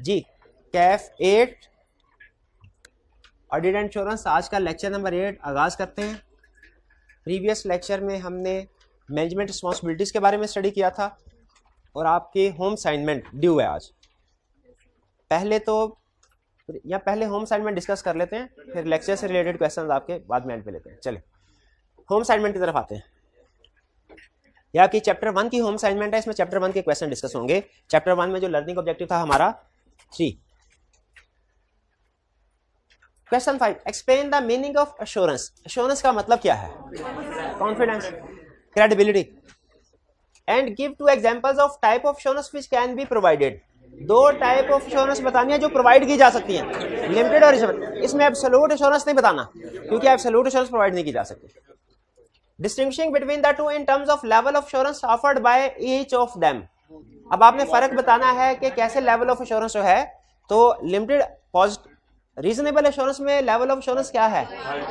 Ji CAF 8 audit and insurance, आज का lecture number 8 आगाज करते हैं। प्रीवियस लेक्चर में हमने मैनेजमेंट रिस्पॉन्सिबिलिटीज के बारे में स्टडी किया था और आपके होम असाइनमेंट ड्यू है आज। पहले होम असाइनमेंट डिस्कस कर लेते हैं, फिर लेक्चर से रिलेटेड क्वेश्चंस आपके बाद में एंड पे लेते हैं। चलिए होम असाइनमेंट की तरफ आते हैं। यह आपकी चैप्टर 1 की होम असाइनमेंट है, इसमें चैप्टर 1 के क्वेश्चन डिस्कस होंगे। चैप्टर 1 में जो लर्निंग ऑब्जेक्टिव था हमारा 3। Question 5, explain the meaning of assurance. Assurance का मतलब क्या है? Confidence, credibility, and give 2 examples of type of assurance which can be provided. 2 type of assurance बतानी है जो प्रोवाइड की जा सकती हैं, लिमिटेड और रिजर्व। इसमें एब्सोल्यूट एश्योरेंस नहीं बताना क्योंकि एब्सोल्यूट एश्योरेंस प्रोवाइड नहीं की जा सकती। Distinguishing between the two in terms of level of assurance offered by each of them. अब आपने फर्क बताना है कि कैसे लेवल ऑफ एश्योरेंस जो है, तो लिमिटेड रीजनेबल एश्योरेंस में लेवल ऑफ एश्योरेंस क्या है?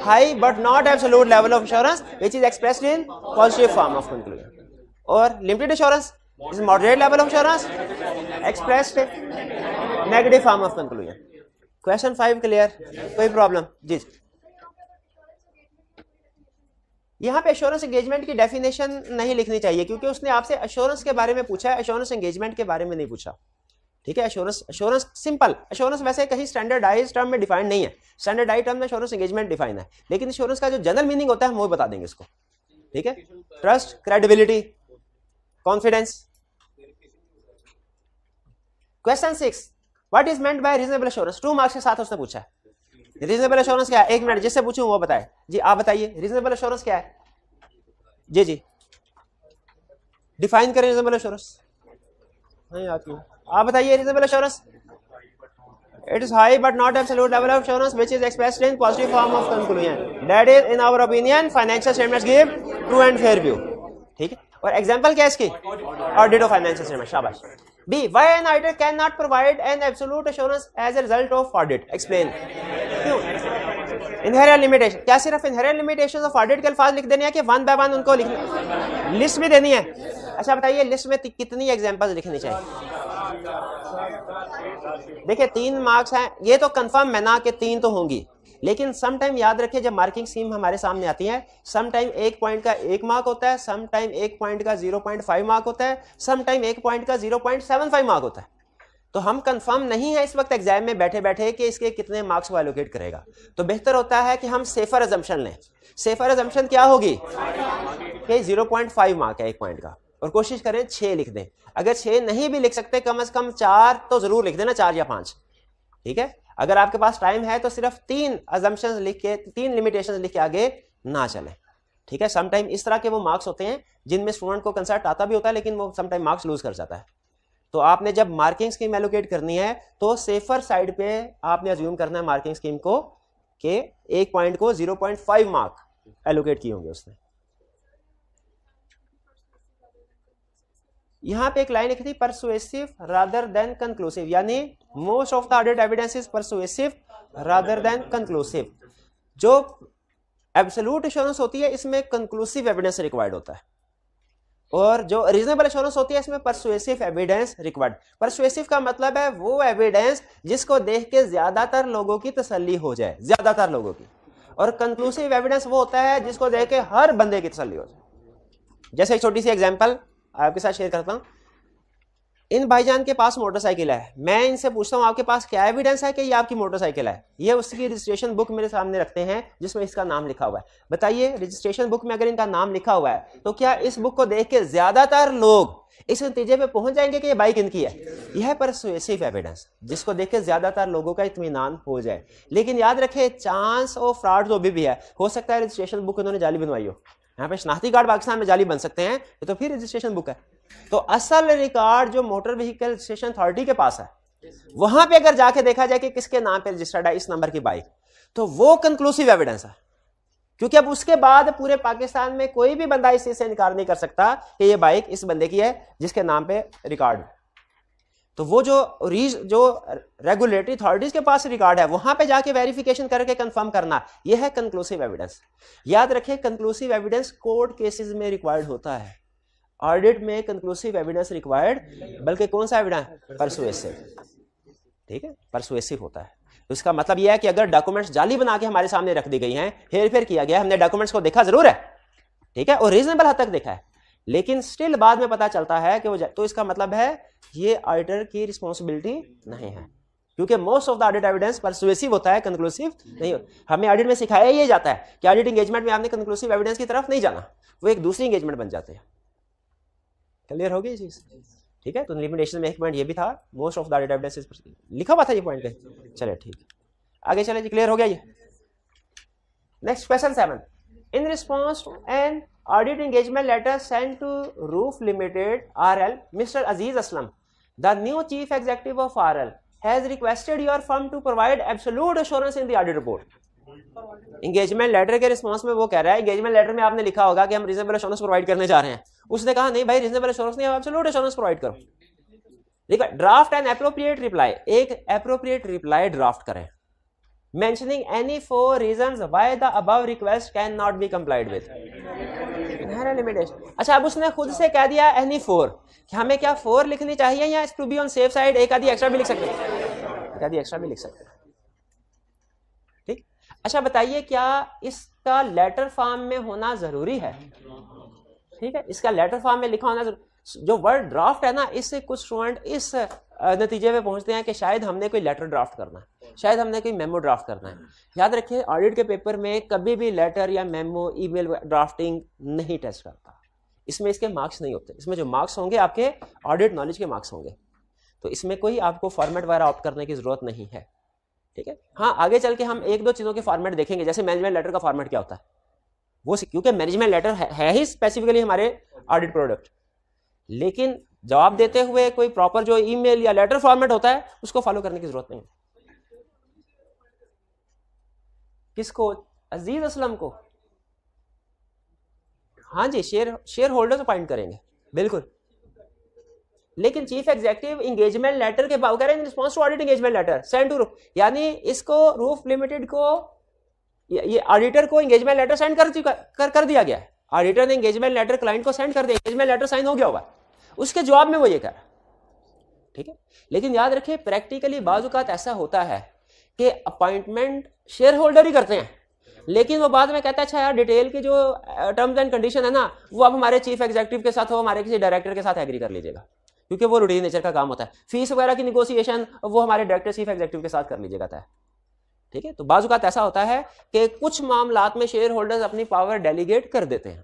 High but not absolute level of assurance which is expressed in positive form of conclusion. और limited assurance is moderate level of assurance expressed negative form of conclusion. Question 5 clear? कोई problem? जी यहाँ पे assurance engagement की definition नहीं लिखनी चाहिए क्योंकि उसने आपसे एश्योरेंस के बारे में पूछा है, एश्योरेंस एंगेजमेंट के बारे में नहीं पूछा। ठीक है, एश्योरेंस सिंपल, एश्योरेंस वैसे कहीं स्टैंडर्डाइज्ड टर्म में डिफाइंड नहीं है। स्टैंडर्डाइज्ड टर्म में एश्योरेंस एंगेजमेंट डिफाइन है, लेकिन एश्योरेंस का जो जनरल मीनिंग होता है हम वो बता देंगे इसको। ठीक है, trust, credibility, confidence. Question 6, what is meant by reasonable assurance. 2 marks के साथ उसने पूछा है। रीजनेबल एश्योरेंस क्या है? 1 मिनट, जिससे पूछूं वो बताए। जी आप बताइए रीजनेबल एश्योरेंस क्या है? जी डिफाइन करें रीजनेबल एश्योरेंस। नहीं आती, आप बताइए reasonable assurance. It is high but not absolute level of assurance which is expressed in positive form of conclusion. That is in our opinion financial statements give true and fair view. ठीक है, और example क्या है इसकी? Audit of financial statement. शाबाश। B, why an auditor can not provide an absolute assurance as a result of audit. Explain. क्यों? Inherent limitation. क्या सिर्फ इनहेरेंट लिमिटेशंस ऑफ ऑडिट के अल्फाज लिख देने हैं कि वन बाय वन उनको लिखना, लिस्ट भी देनी है? अच्छा बताइए लिस्ट में कितनी एग्जांपल्स लिखनी चाहिए? देखिए 3 मार्क्स हैं, ये तो कंफर्म है ना कि 3 तो होंगी, लेकिन सम टाइम याद रखिए जब मार्किंग स्कीम हमारे सामने आती है, सम टाइम 1 पॉइंट का 1 मार्क होता है, सम टाइम 1 पॉइंट का 0.5 मार्क होता है, सम टाइम 1 पॉइंट का 0.75 मार्क होता है। तो हम कंफर्म नहीं है इस वक्त एग्जाम में बैठे बैठे कि इसके कितने मार्क्स को एलोकेट करेगा। तो बेहतर होता है कि हम सेफर अजम्पशन लें। सेफर अजम्पशन क्या होगी कि 0.5 मार्क है 1 पॉइंट का, और कोशिश करें 6 लिख दें। अगर 6 नहीं भी लिख सकते कम से कम 4 तो जरूर लिख देना, 4 या 5। ठीक है, अगर आपके पास टाइम है तो सिर्फ 3 अजम्पशंस लिख के, 3 लिमिटेशंस लिख के आगे ना चलें। ठीक है, सम टाइम इस तरह के वो मार्क्स होते हैं जिनमें स्टूडेंट को कंसेप्ट आता भी होता है लेकिन वो सम टाइम मार्क्स लूज कर जाता है। तो आपने जब मार्किंग स्कीम एलोकेट करनी है तो सेफर साइड पे आपने अज्यूम करना है मार्किंग स्कीम को कि 1 पॉइंट को 0.5 मार्क एलोकेट किए होंगे उसने। यहां पे एक लाइन लिखी थी, परसुएसिव रादर देन कंक्लूसिव, यानी most of the audit evidence is persuasive rather than conclusive. जो एब्सोल्यूट एश्योरेंस होती है इसमें कंक्लूसिव एविडेंस रिक्वायर्ड होता है, और जो रीजनेबल एश्योरेंस होती है इसमें परसुएसिव एविडेंस रिक्वायर्ड। परसुएसिव का मतलब है वो एविडेंस जिसको देख के ज्यादातर लोगों की तसल्ली हो जाए, ज्यादातर लोगों की। और कंक्लूसिव एविडेंस वो होता है जिसको देख के हर बंदे की तसल्ली हो जाए। जैसे एक छोटी सी एग्जांपल आपके साथ शेयर करता हूं। इन भाईजान के पास मोटरसाइकिल है, मैं इनसे पूछता हूं आपके पास क्या एविडेंस है कि ये आपकी मोटरसाइकिल है? ये उसकी रजिस्ट्रेशन बुक मेरे सामने रखते हैं जिसमें इसका नाम लिखा हुआ है। बताइए रजिस्ट्रेशन बुक में अगर इनका नाम लिखा हुआ है तो क्या इस बुक को देख के ज्यादातर लोग इस नतीजे पे पहुंच जाएंगे कि ये बाइक इनकी है? यह है परसुएसिव एविडेंस जिसको देख के ज्यादातर लोगों का इत्मीनान हो जाए। लेकिन याद रखे चांस ऑफ फ्रॉड तो भी है, हो सकता है रजिस्ट्रेशन बुक उन्होंने जाली बनवाई हो। यहाँ पे शनाख्ती कार्ड पाकिस्तान में जाली बन सकते हैं, ये तो फिर रजिस्ट्रेशन बुक है। तो असल रिकॉर्ड जो मोटर व्हीकल रजिस्ट्रेशन अथॉरिटी के पास है, वहां पे अगर जाके देखा जाए कि किसके नाम पे रजिस्टर्ड है इस नंबर की बाइक, तो वो कंक्लूसिव एविडेंस है। क्योंकि अब उसके बाद पूरे पाकिस्तान में कोई भी बंदा इस चीज से इनकार नहीं कर सकता कि ये बाइक इस बंदे की है जिसके नाम पे रिकॉर्ड है। तो वो जो रेगुलेटरी अथॉरिटीज के पास रिकॉर्ड है वहां पे जाके वेरिफिकेशन करके कंफर्म करना, यह है कंक्लूसिव एविडेंस। याद रखें कंक्लूसिव एविडेंस कोर्ट केसेस में रिक्वायर्ड होता है, ऑडिट में कंक्लूसिव एविडेंस रिक्वायर्ड, बल्कि कौन सा एविडेंस? परसुएसिव। ठीक है, परसुएसिव होता है। तो इसका मतलब यह है कि अगर डॉक्यूमेंट्स जाली बना के हमारे सामने रख दी गई हैं, हेर फेर किया गया, हमने डॉक्यूमेंट्स को देखा जरूर है, ठीक है, और रीजनेबल हद तक देखा है, लेकिन स्टिल बाद में पता चलता है कि वो, तो इसका मतलब है ये ऑडिटर की रिस्पॉन्सिबिलिटी नहीं है, क्योंकि most of the audit evidence persuasive होता है, कंक्लूसिव नहीं होता। हमें ऑडिट में सिखाया ये जाता है कि ऑडिट एंगेजमेंट में आपने कंक्लूसिव एविडेंस की तरफ नहीं जाना, वो एक दूसरी एंगेजमेंट बन जाते हैं। क्लियर हो गई चीज, ठीक है। तो लिमिटेशन में एक पॉइंट ये भी था, most of the audit evidence लिखा हुआ था ये पॉइंट पे। चलिए ठीक है, आगे चले जी, क्लियर हो गया ये। Next question 7, in response to an audit engagement letter send to Roof Limited RL, mister Aziz Aslam, the new chief executive of RL has requested your firm to provide absolute assurance in the audit report. Engagement letter के response में वो कह रहा है, engagement letter में आपने लिखा होगा कि हम रीजनेबल एश्योरेंस प्रोवाइड करने जा रहे हैं, उसने कहा नहीं भाई रीजनेबल एश्योरेंस नहीं, आप एब्सोल्यूट एश्योरेंस प्रोवाइड करो। देखो, ड्राफ्ट एंड एप्रोप्रिएट रिप्लाई, एक एप्रोप्रिएट रिप्लाई ड्राफ्ट करें mentioning any 4 reasons why the above request can not be complied with. Limitation, अच्छा अब उसने खुद से कह दिया एनी 4, कि हमें क्या 4 लिखनी चाहिए या to be on safe side एक आधी एक्स्ट्रा भी लिख सकते हैं, एक आधी एक्स्ट्रा भी लिख सकते हैं, ठीक। अच्छा बताइए क्या इसका लेटर फॉर्म में होना जरूरी है? ठीक है, इसका लेटर फॉर्म में लिखा होना जरूरी। जो वर्ड ड्राफ्ट है ना, इससे कुछ स्टूडेंट इस नतीजे पे पहुंचते हैं कि शायद हमने कोई लेटर ड्राफ्ट करना है, शायद हमने कोई मेमो ड्राफ्ट करना है। याद रखिए ऑडिट के पेपर में कभी भी लेटर या मेमो, ईमेल ड्राफ्टिंग नहीं टेस्ट करता, इसमें इसके मार्क्स नहीं होते, इसमें जो मार्क्स होंगे आपके ऑडिट नॉलेज के मार्क्स होंगे, तो इसमें कोई आपको फॉर्मेट वगैरह ऑप्ट करने की जरूरत नहीं है, ठीक है। हाँ, आगे चल के हम 1-2 चीज़ों के फॉर्मेट देखेंगे, जैसे मैनेजमेंट लेटर का फॉर्मेट क्या होता है वो, क्योंकि मैनेजमेंट लेटर है ही स्पेसिफिकली हमारे ऑडिट प्रोडक्ट, लेकिन जवाब देते हुए कोई प्रॉपर जो ईमेल या लेटर फॉर्मेट होता है उसको फॉलो करने की जरूरत नहीं। किसको? अजीज असलम को। हाँ जी, शेयर होल्डर्स अपॉइंट करेंगे, बिल्कुल। लेकिन चीफ एग्जीक्यूटिव एंगेजमेंट लेटर के बाद कह रहे हैं response to audit engagement letter send to Roof, यानी इसको रूफ लिमिटेड को, ये ऑडिटर को एंगेजमेंट लेटर सेंड कर दिया गया है। ऑडिटर ने एंगेजमेंट लेटर क्लाइंट को सेंड कर दिया, एंगेजमेंट लेटर साइन हो गया होगा, उसके जवाब में वो ये कह रहा है, ठीक है। लेकिन याद रखिए प्रैक्टिकली बाज़ औक़ात ऐसा होता है कि अपॉइंटमेंट शेयर होल्डर ही करते हैं, लेकिन वो बाद में कहता है अच्छा यार डिटेल की जो टर्म्स एंड कंडीशन है ना वो अब हमारे चीफ एग्जीक्यूटिव के साथ हो, हमारे किसी डायरेक्टर के साथ एग्री कर लीजिएगा, क्योंकि वो रूटीन नेचर का काम होता है। फीस वगैरह की निगोशिएशन वो हमारे डायरेक्टर चीफ एग्जीक्यूटिव के साथ कर लीजिएगा तय, ठीक है। तो बाज़ औक़ात ऐसा होता है कि कुछ मामलात में शेयर होल्डर्स अपनी पावर डेलीगेट कर देते हैं,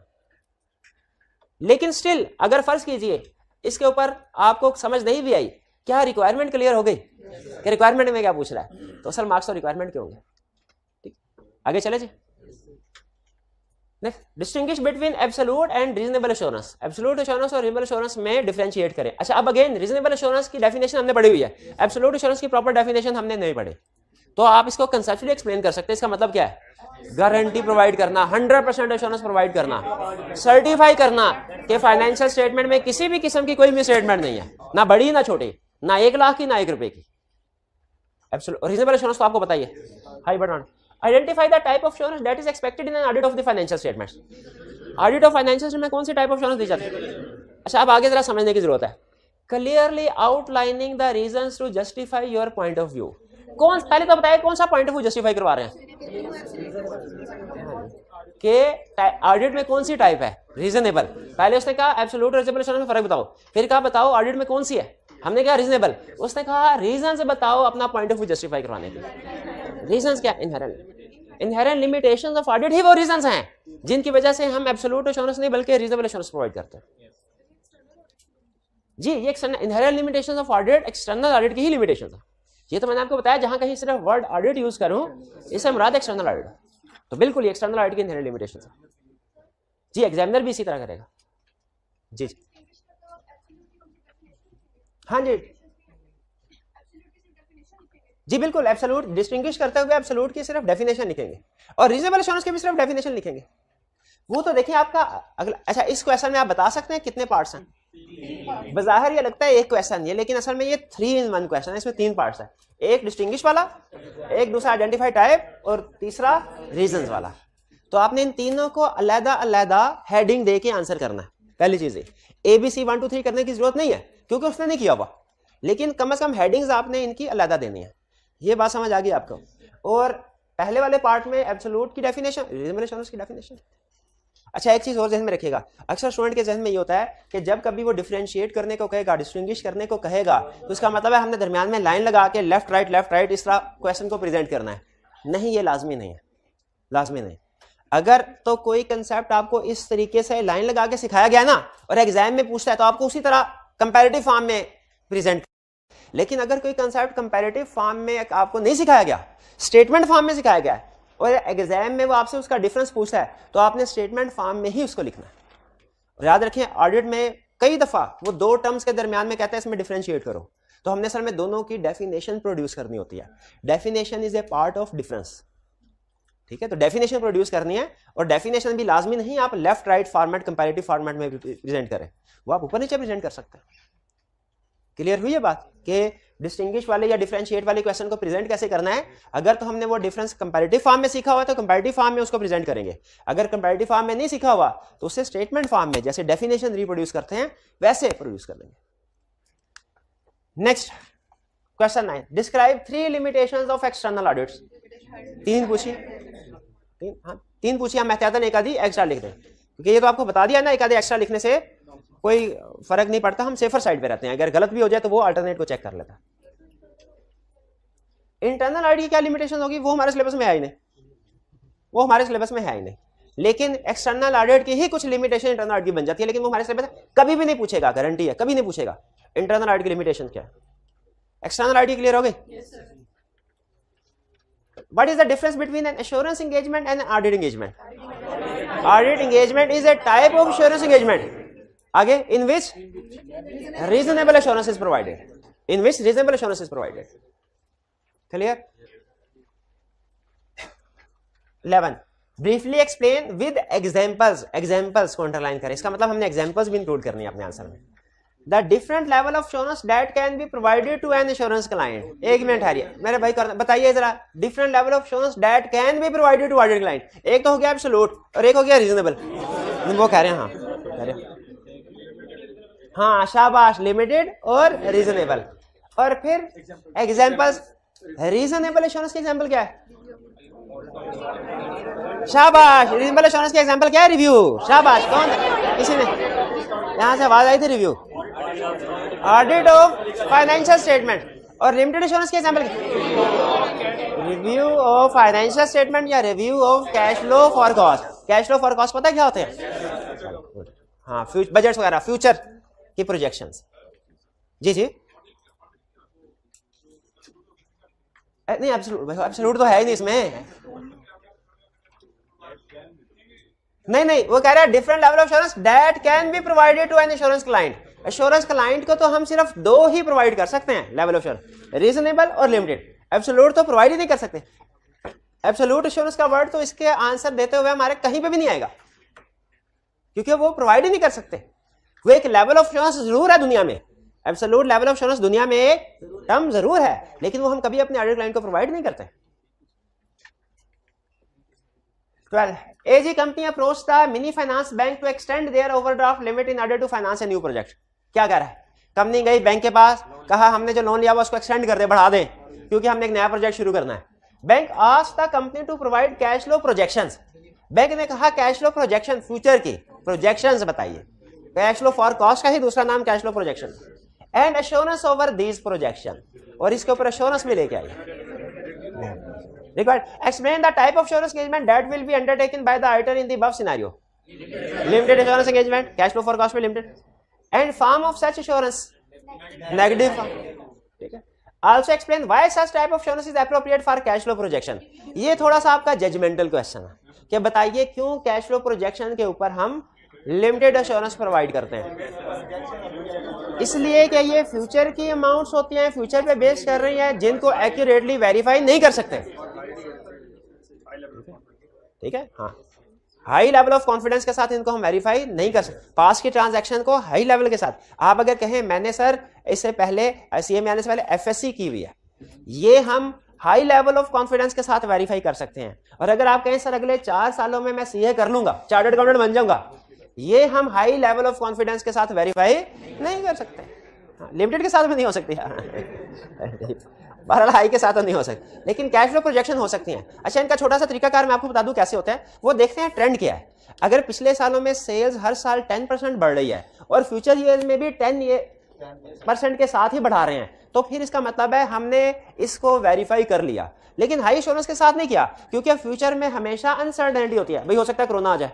लेकिन स्टिल अगर फर्ज कीजिए इसके ऊपर आपको समझ नहीं भी आई, क्या रिक्वायरमेंट क्लियर हो गई कि रिक्वायरमेंट में क्या पूछ रहा है, तो असल मार्क्स और रिक्वायरमेंट के होंगे, ठीक। आगे चले जी। Next, distinguish between absolute and reasonable assurance. Absolute assurance और रीजनेबल एश्योरेंस में डिफरेंशिएट करें। अच्छा अब अगेन रीजनेबल एश्योरेंस की डेफिनेशन हमने पढ़ी हुई है, एब्सोल्यूट एश्योरेंस की प्रॉपर डेफिनेशन हमने नहीं पढ़ी, तो आप इसको कंसेप्चुअली एक्सप्लेन कर सकते हैं। इसका मतलब क्या है? गारंटी प्रोवाइड करना, 100% एश्योरेंस प्रोवाइड करना, सर्टिफाई करना कि फाइनेंशियल स्टेटमेंट में किसी भी किस्म की कोई भी स्टेटमेंट नहीं है, ना बड़ी ना छोटी, ना 1 लाख की ना 1 रुपए की। रीजनेबल एश्योरेंस तो आपको बताइए, high but not. Identify the type of assurance that is expected in an audit of the financial statements. Audit of financial statement में कौन सी टाइप ऑफ एश्योरेंस दी जाती है? अच्छा अब आगे जरा समझने की जरूरत है। Clearly outlining the reasons to justify your point of view. कौन, पहले तो बताइए कौन सा पॉइंट ऑफ व्यू जस्टिफाई करवा रहे हैं कि ऑडिट में कौन सी टाइप है? रीजनेबल। पहले उसने कहा एब्सोल्यूट और रीजनेबल एश्योरेंस में फर्क बताओ, फिर कहा बताओ ऑडिट में कौन सी है, हमने कहा रीजनेबल, उसने कहा रीजंस बताओ अपना पॉइंट ऑफ व्यू जस्टिफाई करवाने के। रीजंस क्या? इनहेरेंट लिमिटेशंस ऑफ ऑडिट ही वो रीजंस हैं जिनकी वजह से हम एब्सोल्यूट एश्योरेंस नहीं बल्कि रीजनेबल एश्योरेंस प्रोवाइड करते हैं जी। ये inherent limitations of audit external audit की ही लिमिटेशंस है। ये तो मैंने आपको बताया, जहां कहीं सिर्फ वर्ड ऑडिट यूज करूं इससे मुराद एक्सटर्नल ऑडिट, तो बिल्कुल ये एक्सटर्नल ऑडिट की इनहेरेंट लिमिटेशंस है जी। एग्जामिनर भी इसी तरह करेगा जी। हाँ जी जी बिल्कुल, एब्सोल्यूट डिस्टिंग्विश करते हुए एब्सोल्यूट की सिर्फ डेफिनेशन लिखेंगे और रीजनेबल एश्योरेंस की भी सिर्फ डेफिनेशन लिखेंगे। वो तो देखिए आपका अगला। अच्छा इस क्वेश्चन में आप बता सकते हैं कितने पार्ट्स हैं? बज़ाहिर ये लगता है एक क्वेश्चन है, लेकिन असल में ये 3 in 1 क्वेश्चन है। इसमें 3 पार्ट्स है, एक डिस्टिंग्विश वाला, एक दूसरा आइडेंटिफाई टाइप और तीसरा रीजंस वाला। तो आपने इन तीनों को अलग-अलग हेडिंग दे के आंसर करना है। पहली चीज ABC 1 2 3 करने की जरूरत नहीं है क्योंकि उसने नहीं किया हुआ, लेकिन कम से कम हेडिंग्स आपने इनकी अलग देनी है। ये बात समझ आ गई आपको। और पहले वाले पार्ट में एब्सोल्यूट की डेफिनेशन, रीजनेबल एश्योरेंस की डेफिनेशन। अच्छा, एक चीज और ध्यान में रखिएगा, अक्सर स्टूडेंट के जहन में ये होता है कि जब कभी वो डिफरेंशिएट करने को कहेगा, डिस्टिंग्विश करने को कहेगा, तो इसका मतलब है हमने दरमियान में लाइन लगा के लेफ्ट राइट इस तरह क्वेश्चन को प्रेजेंट करना है। नहीं, ये लाजमी नहीं है, लाजमी नहीं। अगर तो कोई कंसेप्ट आपको इस तरीके से लाइन लगा के सिखाया गया ना और एग्जाम में पूछता है तो आपको उसी तरह कंपैरेटिव फॉर्म में प्रेजेंट। लेकिन अगर कोई कंसेप्ट कंपैरेटिव फॉर्म में आपको नहीं सिखाया गया, स्टेटमेंट फॉर्म में सिखाया गया है और एग्जाम में वो आपसे उसका डिफरेंस पूछता है, तो आपने स्टेटमेंट फॉर्म में ही उसको लिखना है। और याद रखें, ऑडिट में कई दफा वो दो टर्म्स के दरमियान में कहते हैं इसमें डिफरेंशिएट करो, तो हमने सर में दोनों की डेफिनेशन प्रोड्यूस करनी होती है। Definition is a part of difference, ठीक है। तो डेफिनेशन प्रोड्यूस करनी है और डेफिनेशन भी लाजमी नहीं आप left right format comparative format में प्रेजेंट करें, वो आप ऊपर नीचे प्रेजेंट कर सकते हैं। क्लियर हुई ये बात कि डिस्टिंग्विश वाले या डिफरेंशिएट वाले क्वेश्चन को प्रेजेंट कैसे करना है। अगर तो हमने वो डिफरेंस कंपैरेटिव फॉर्म में सीखा हुआ तो कंपैरेटिव फॉर्म में उसको प्रेजेंट करेंगे। अगर कंपैरेटिव फॉर्म में नहीं सीखा हुआ तो उससे स्टेटमेंट फॉर्म में जैसे डेफिनेशन रिप्रोड्यूस करते हैं वैसे प्रोड्यूस कर लेंगे। Next question 9, describe 3 limitations of external audits. तीन पूछी, तीन पूछी, हम एहतियातन एक आधी एक्स्ट्रा लिख दें क्योंकि ये तो आपको बता दिया ना, एक आधी एक्स्ट्रा लिखने से कोई फर्क नहीं पड़ता, हम सेफर साइड पे रहते हैं। अगर गलत भी हो जाए तो वो अल्टरनेट को चेक कर लेता है। इंटरनल ऑडिट की क्या लिमिटेशन होगी वो हमारे सिलेबस में है ही नहीं, वो हमारे सिलेबस में है ही नहीं। लेकिन एक्सटर्नल ऑडिट की ही कुछ लिमिटेशन इंटरनल ऑडिट की बन जाती है, लेकिन वो हमारे सिलेबस कभी भी नहीं पूछेगा, गारंटी है कभी नहीं पूछेगा इंटरनल ऑडिट की लिमिटेशन क्या है। एक्सटर्नल ऑडिट क्लियर हो गई? What is the difference between an assurance engagement and an audit engagement? Audit engagement is a type of assurance engagement. आगे, in which reasonable assurance is provided. In which reasonable assurance is provided. Clear? 11. Briefly explain with examples. Examples को underline करें, इसका मतलब हमने examples भी include करनी है अपने आंसर में। The different level of assurance that can be provided to an insurance client. एक मिनट हारिए मेरे भाई, बताइए जरा, different level of assurance that can be provided to audit client। एक तो हो गया absolute और एक हो गया reasonable। वो कह रहे हैं, हाँ कह रहे हैं, हाँ शाबाश, लिमिटेड और रीजनेबल। और फिर एग्जांपल्स, रीजनेबल एश्योरेंस की एग्जांपल क्या है? शाबाश, रीजनेबल एश्योरेंस की एग्जांपल क्या है? रिव्यू। शाबाश, कौन किसी ने यहां से आवाज आई थी? Review, audit of financial statement. और लिमिटेड एश्योरेंस की example, review of financial statement या review of cash flow for cost. Cash flow for cost पता है क्या होते हैं? हाँ, बजट वगैरह, फ्यूचर की प्रोजेक्शंस। जी जी, नहीं एब्सोल्यूट तो है ही नहीं इसमें। नहीं, वो कह रहा है different level of assurance that can be provided to an insurance client. Assurance client को तो हम सिर्फ दो ही प्रोवाइड कर सकते हैं लेवल ऑफ एश्योरेंस, रीजनेबल और लिमिटेड। एब्सोल्यूट तो प्रोवाइड ही नहीं कर सकते। एब्सोल्यूट एश्योरेंस का वर्ड तो इसके आंसर देते हुए हमारे कहीं पे भी नहीं आएगा क्योंकि वो प्रोवाइड ही नहीं कर सकते। वो एक लेवल ऑफ एश्योरेंस जरूर है दुनिया में, एब्सोल्यूट लेवल ऑफ एश्योरेंस दुनिया में एक टर्म जरूर है, लेकिन वो हम कभी अपने ऑडिट क्लाइंट को प्रोवाइड नहीं करते। 12. AG company approached the mini finance bank to extend their overdraft limit in order to finance a new project. क्या कह रहा है? कंपनी गई बैंक के पास, कहा हमने जो लोन लिया वो उसको एक्सटेंड कर दे, बढ़ा दें क्योंकि हमने एक नया प्रोजेक्ट शुरू करना है। Bank asked the company to provide cash flow projections. Bank ने कहा कैश फ्लो प्रोजेक्शन, फ्यूचर की प्रोजेक्शंस बताइए। कैश फ्लो फॉर कॉस्ट का ही दूसरा नाम cash flow projection. And assurance over these projection, और इसके ऊपर एश्योरेंस भी लेके आई। Required. Explain the type of assurance engagement that will be undertaken by the auditor in the above scenario. Limited assurance engagement, cash flow forecast में limited, and form of such assurance, negative form. ठीक है. Also explain why such type of assurance is appropriate for cash flow projection. ये थोड़ा सा आपका judgemental question है कि बताइए क्यों कैश फ्लो प्रोजेक्शन के ऊपर हम लिमिटेड एश्योरेंस प्रोवाइड करते हैं। इसलिए कि ये फ्यूचर की अमाउंट्स होती हैं, फ्यूचर पे बेस कर रही हैं, जिनको एक्यूरेटली वेरीफाई नहीं कर सकते। ठीक है, हाँ, हाई लेवल ऑफ कॉन्फिडेंस के साथ इनको हम वेरीफाई नहीं कर सकते। पास की ट्रांजैक्शन को हाई लेवल के साथ आप अगर कहें मैंने सर इससे पहले सीए में आने से पहले एफएससी की हुई है, ये हम हाई लेवल ऑफ कॉन्फिडेंस के साथ वेरीफाई कर सकते हैं। और अगर आप कहें सर अगले 4 सालों में मैं सीए कर लूंगा, चार्टर्ड अकाउंटेंट बन जाऊंगा, ये हम हाई लेवल ऑफ कॉन्फिडेंस के साथ वेरीफाई नहीं कर सकते। लिमिटेड के साथ भी नहीं हो सकती बहरहाल हाई के साथ तो नहीं हो सकती, लेकिन कैश फ्लो प्रोजेक्शन हो सकती हैं। अच्छा, इनका छोटा सा तरीकाकार मैं आपको बता दूं कैसे होता है। वो देखते हैं ट्रेंड क्या है। अगर पिछले सालों में सेल्स हर साल 10% बढ़ रही है और फ्यूचर ईयर में भी 10% के साथ ही बढ़ा रहे हैं, तो फिर इसका मतलब है हमने इसको वेरीफाई कर लिया। लेकिन हाई एश्योरेंस के साथ नहीं किया, क्योंकि फ्यूचर में हमेशा अनसर्टेनिटी होती है। भाई हो सकता है कोरोना आ जाए,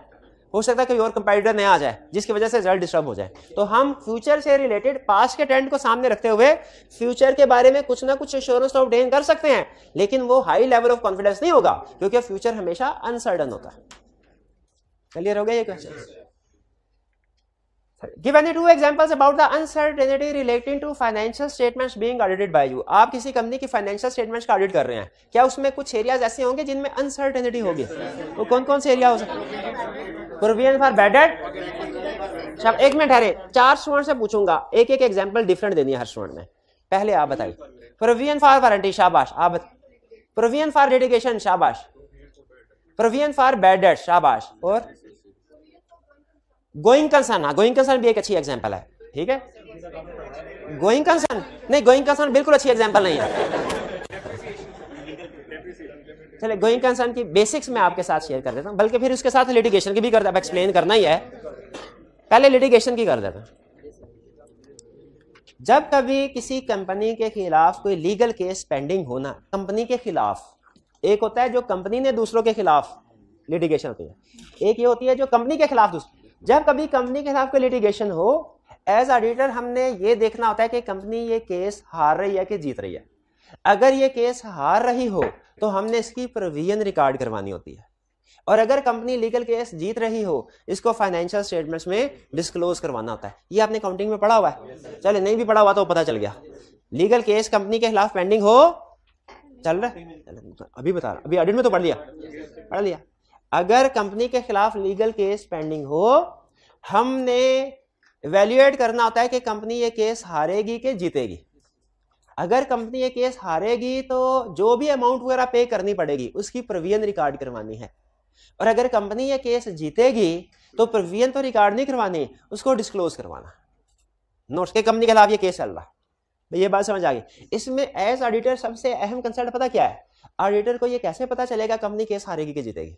हो सकता है कोई और कंपेटिटर नया आ जाए जिसकी वजह से रिजल्ट डिस्टर्ब हो जाए। तो हम फ्यूचर से रिलेटेड पास्ट के ट्रेंड को सामने रखते हुए फ्यूचर के बारे में कुछ ना कुछ एश्योरेंस तो ऑब्टेन कर सकते हैं, लेकिन वो हाई लेवल ऑफ कॉन्फिडेंस नहीं होगा, क्योंकि फ्यूचर हमेशा अनसर्टन होता है। क्लियर हो गया ये question? Give any two examples about the uncertainty relating to financial statements being audited by you. आप किसी कंपनी की फाइनेंशियल स्टेटमेंट्स का ऑडिट कर रहे हैं, क्या उसमें कुछ एरियाज ऐसे होंगे जिनमें अनसर्टेनिटी होगी? वो कौन कौन से एरिया हो सकते हैं? Provision for bad debt. अब एक मिनट ठहरे, 4 स्टूडेंट से पूछूंगा, एक एक एग्जांपल डिफरेंट देनी है हर स्टूडेंट में। पहले आप बताइए। प्रोविजन फॉर वारंटी, शाबाश। आप प्रोविजन फॉर लिटिगेशन, शाबाश। प्रोविजन फॉर बैड डेट, शाबाश। और गोइंग कंसर्न, हाँ गोइंग कंसर्न भी एक अच्छी एग्जांपल है, ठीक है। गोइंग कंसर्न नहीं, गोइंग कंसर्न बिल्कुल अच्छी एग्जांपल नहीं है। चलिए गोइंग कंसर्न की बेसिक्स मैं आपके साथ शेयर कर देता हूं, बल्कि फिर उसके साथ लिटिगेशन की भी कर, अब एक्सप्लेन करना ही है, पहले लिटिगेशन की कर देता हूं। जब कभी किसी कंपनी के खिलाफ कोई लीगल केस पेंडिंग होना, कंपनी के खिलाफ, एक होता है जो कंपनी ने दूसरों के खिलाफ लिटिगेशन होती है, एक ये होती है जो कंपनी के खिलाफ दूसरी। जब कभी कंपनी के खिलाफ कोई लिटिगेशन हो, एज ऑडिटर हमने ये देखना होता है कि कंपनी ये केस हार रही है कि जीत रही है। अगर ये केस हार रही हो तो हमने इसकी प्रोविजन रिकॉर्ड करवानी होती है, और अगर कंपनी लीगल केस जीत रही हो, इसको फाइनेंशियल स्टेटमेंट्स में डिस्क्लोज करवाना होता है। ये आपने अकाउंटिंग में पढ़ा हुआ है, चले नहीं भी पढ़ा हुआ तो पता चल गया। लीगल केस कंपनी के खिलाफ पेंडिंग हो, चल रहा है, अभी बता रहा, अभी ऑडिट में तो पढ़ लिया। अगर कंपनी के खिलाफ लीगल केस पेंडिंग हो, हमने इवैल्यूएट करना होता है कि कंपनी ये केस हारेगी कि जीतेगी। अगर कंपनी ये केस हारेगी तो जो भी अमाउंट वगैरह पे करनी पड़ेगी उसकी प्रोविजन रिकॉर्ड करवानी है, और अगर कंपनी ये केस जीतेगी तो प्रोविजन तो रिकॉर्ड नहीं करवानी, उसको डिस्क्लोज करवाना नोट्स के कंपनी के खिलाफ ये केस चल रहा। ये बात समझ आ गई। इसमें एज ऑडिटर सबसे अहम कंसेप्ट पता क्या है? ऑडिटर को ये कैसे पता चलेगा कंपनी केस हारेगी कि जीतेगी?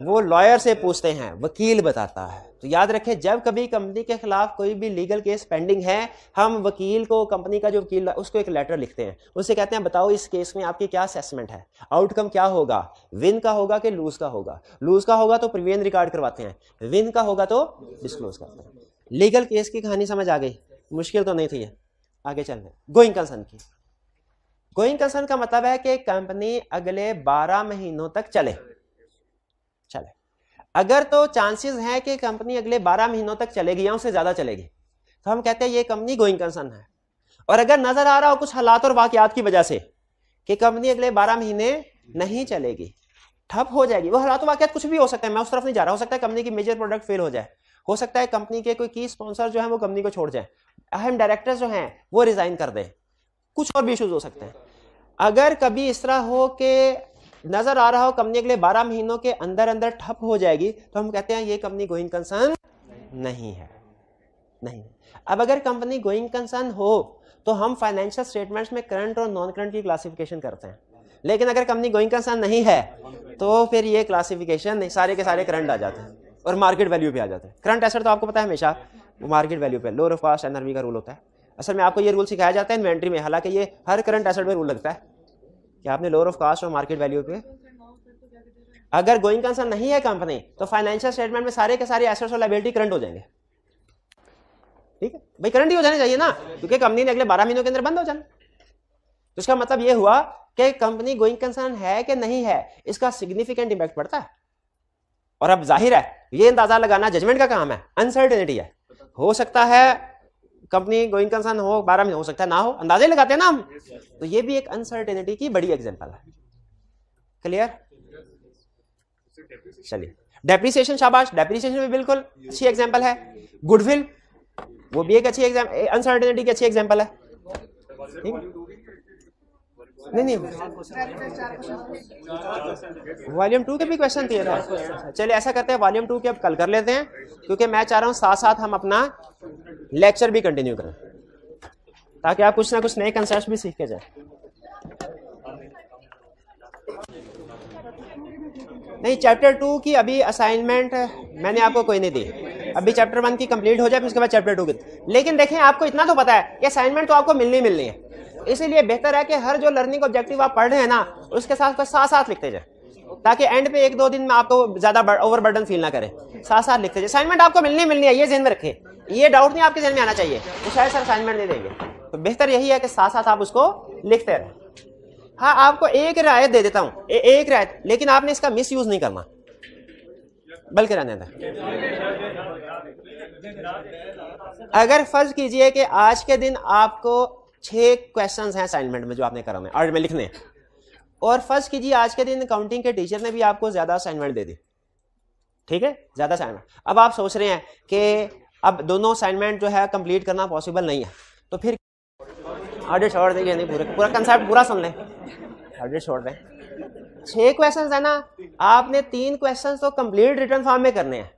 वो लॉयर से पूछते हैं, वकील बताता है। तो याद रखें, जब कभी कंपनी के खिलाफ कोई भी लीगल केस पेंडिंग है, हम वकील को, कंपनी का जो वकील, उसको एक लेटर लिखते हैं, उससे कहते हैं बताओ इस केस में आपकी क्या असेसमेंट है, आउटकम क्या होगा, विन का होगा कि लूज का होगा। लूज का होगा तो प्रीवियन रिकॉर्ड करवाते हैं, विन का होगा तो डिस्क्लोज करते हैं। लीगल केस की कहानी समझ आ गई? मुश्किल तो नहीं थी है। आगे चलते हैं गोइंग कंसर्न की। गोइंग कंसर्न का मतलब है कि कंपनी अगले 12 महीनों तक चले। अगर तो चांसेस हैं कि कंपनी अगले 12 महीनों तक चलेगी या उससे ज्यादा चलेगी, तो हम कहते हैं ये कंपनी गोइंग कंसर्न है। और अगर नजर आ रहा हो कुछ हालात और वाकयात की वजह से कि कंपनी अगले 12 महीने नहीं चलेगी, ठप हो जाएगी, वो हालात वाकयात कुछ भी हो सकता है, मैं उस तरफ नहीं जा रहा। हो सकता है कंपनी की मेजर प्रोडक्ट फेल हो जाए, हो सकता है कंपनी के कोई की स्पॉन्सर जो है वो कंपनी को छोड़ जाए, अहम डायरेक्टर्स जो हैं वो रिजाइन कर दें, कुछ और भी इश्यूज हो सकते हैं। अगर कभी इस तरह हो कि नजर आ रहा हो कंपनी अगले 12 महीनों के अंदर अंदर ठप हो जाएगी, तो हम कहते हैं ये कंपनी गोइंग कंसर्न नहीं है। नहीं। अब अगर कंपनी गोइंग कंसर्न हो तो हम फाइनेंशियल स्टेटमेंट्स में करंट और नॉन करंट की क्लासिफिकेशन करते हैं, लेकिन अगर कंपनी गोइंग कंसर्न नहीं है तो फिर ये क्लासिफिकेशन नहीं, सारे के सारे करंट आ जाते हैं और मार्केट वैल्यू पे आ जाते हैं। करंट एसेट तो आपको पता है हमेशा वो मार्केट वैल्यू पे, लोअर ऑफ कॉस्ट एनआरवी का रूल होता है। असल में आपको ये रूल सिखाया जाता है इन्वेंट्री में, हालांकि ये हर करंट एसेट में रूल लगता है कि आपने लोअर ऑफ कॉस्ट और मार्केट वैल्यू पे। अगर गोइंग कंसर्न नहीं है कंपनी तो फाइनेंशियल स्टेटमेंट में सारे के सारे एसेट्स और लायबिलिटी करंट हो जाएंगे। ठीक है भाई, करंट ही हो जाने चाहिए ना, क्योंकि कंपनी ने अगले 12 महीनों के अंदर बंद हो जाना। तो इसका मतलब ये हुआ कि कंपनी गोइंग कंसर्न है कि नहीं है, इसका सिग्निफिकेंट इंपैक्ट पड़ता है। और अब जाहिर है ये अंदाजा लगाना जजमेंट का काम है, अनसर्टेनिटी है। हो सकता है कंपनी गोइंग कंसर्न हो 12 महीने, हो सकता है ना हो, अंदाजे लगाते हैं ना हम। तो ये भी एक अनसर्टेनिटी की बड़ी एग्जांपल है। क्लियर? चलिए डेप्रिसिएशन, शाबाश, डेप्रिसिएशन भी बिल्कुल अच्छी एग्जांपल है। गुडविल, वो भी एक अच्छी एग्जांपल, अनसर्टेनिटी की अच्छी एग्जांपल है। ठीक, नहीं, वॉल्यूम 2 के भी क्वेश्चन दिए थे। चलिए ऐसा करते हैं, वॉल्यूम 2 के अब कल कर लेते हैं, क्योंकि मैं चाह रहा हूँ साथ साथ हम अपना लेक्चर भी कंटिन्यू करें, ताकि आप कुछ ना कुछ नए कंसेप्ट भी सीख के जाए। नहीं, चैप्टर 2 की अभी असाइनमेंट मैंने आपको कोई नहीं दी, अभी चैप्टर 1 की कंप्लीट हो जाए, फिर उसके बाद चैप्टर 2 की। लेकिन देखें, आपको इतना तो पता है कि असाइनमेंट तो आपको मिलनी है, इसीलिए बेहतर है कि हर जो लर्निंग ऑब्जेक्टिव आप पढ़ रहे हैं ना, उसके साथ साथ लिखते जाए, ताकि एंड पे 1-2 दिन में आपको ज्यादा ओवरबर्डन फील ना करे। साथ साथ लिखते जाए, असाइनमेंट आपको मिलनी है, ये ध्यान में रखें, ये डाउट नहीं आपके ध्यान में आना चाहिए कि शायद सर असाइनमेंट नहीं देंगे। तो बेहतर यही है कि साथ साथ आप उसको लिखते रहें। हाँ, आपको एक रियायत दे देता हूँ, एक रियायत, लेकिन आपने इसका मिस यूज नहीं करना, बल्कि रहने दें। अगर फर्ज कीजिए कि आज के दिन आपको 6 क्वेश्चंस हैं असाइनमेंट में जो आपने करना है और में लिखने हैं, और फर्ज कीजिए आज के दिन अकाउंटिंग के टीचर ने भी आपको ज्यादा असाइनमेंट दे दी, ठीक है, ज्यादा असाइनमेंट। अब आप सोच रहे हैं कि अब दोनों असाइनमेंट जो है कंप्लीट करना पॉसिबल नहीं है, तो फिर ऑडिट छोड़ देंगे, नहीं पूरा कंसेप्ट पूरा सुन लें, ऑडिट छोड़ दें। 6 क्वेश्चंस है ना, आपने 3 क्वेश्चंस तो कंप्लीट रिटर्न फॉर्म में करने हैं,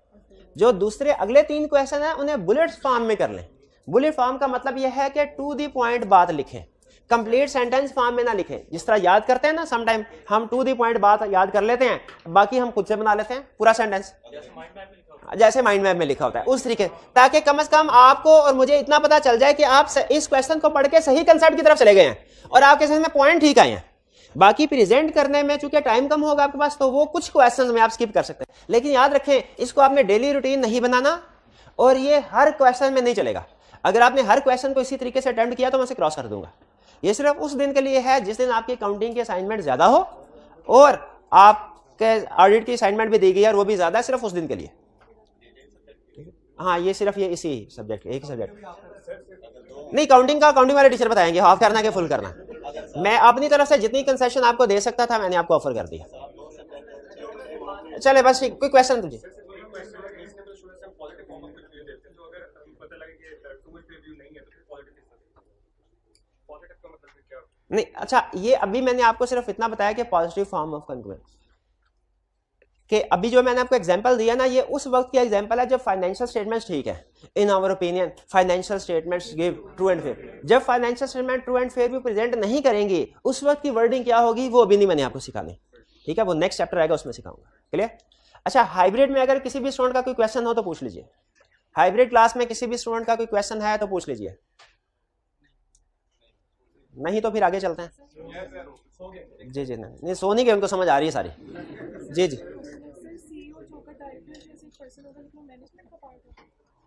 जो दूसरे अगले 3 क्वेश्चन है उन्हें बुलेट फॉर्म में कर लें। बुलेट फॉर्म का मतलब यह है कि टू द पॉइंट बात लिखें, कंप्लीट सेंटेंस फॉर्म में ना लिखें। जिस तरह याद करते हैं ना, सम टाइम हम टू द पॉइंट बात याद कर लेते हैं, बाकी हम खुद से बना लेते हैं पूरा सेंटेंस, जैसे माइंड मैप में लिखा होता है उस तरीके, ताकि कम से कम आपको और मुझे इतना पता चल जाए कि आप इस क्वेश्चन को पढ़ के सही कंसेप्ट की तरफ चले गए हैं और आपके समझ में पॉइंट ठीक आए हैं। बाकी प्रेजेंट करने में चूंकि टाइम कम होगा आपके पास, तो वो कुछ क्वेश्चंस में आप स्किप कर सकते हैं, लेकिन याद रखें इसको आपने डेली रूटीन नहीं बनाना, और ये हर क्वेश्चन में नहीं चलेगा। अगर आपने हर क्वेश्चन को इसी तरीके से अटेम्प्ट किया तो मैं उसे क्रॉस कर दूंगा। ये सिर्फ उस दिन के लिए है जिस दिन आपकी काउंटिंग की असाइनमेंट ज्यादा हो और आपके ऑडिट की असाइनमेंट भी दी गई है और वो भी ज्यादा है, सिर्फ उस दिन के लिए। हाँ, ये सिर्फ ये इसी सब्जेक्ट, एक ही सब्जेक्ट नहीं, काउंटिंग वाले टीचर बताएंगे हाफ करना कि फुल करना। मैं अपनी तरफ से जितनी कंसेशन आपको दे सकता था मैंने आपको ऑफर कर दिया। चले बस, कोई क्वेश्चन तुझे? नहीं, अच्छा, ये अभी मैंने आपको सिर्फ इतना बताया कि पॉजिटिव फॉर्म ऑफ कंक्लूजन, कि अभी जो मैंने आपको एग्जांपल दिया ना, ये उस वक्त की एग्जांपल है जब फाइनेंशियल स्टेटमेंट्स ठीक है। In our opinion financial statements give true and fair. जब financial statement true and fair भी प्रेजेंट नहीं करेंगी, उस वक्त की वर्डिंग क्या होगी वो अभी नहीं मैंने आपको सिखानी, ठीक है, वो नेक्स्ट चैप्टर आएगा उसमें सिखाऊंगा। क्लियर? अच्छा, हाइब्रिड में अगर किसी भी स्टूडेंट का कोई क्वेश्चन हो तो पूछ लीजिए। हाइब्रिड क्लास में किसी भी स्टूडेंट का कोई क्वेश्चन है तो पूछ लीजिए, नहीं तो फिर आगे चलते हैं। जी जी, नहीं सो नहीं गए, उनको समझ आ रही है सारी। जी जी,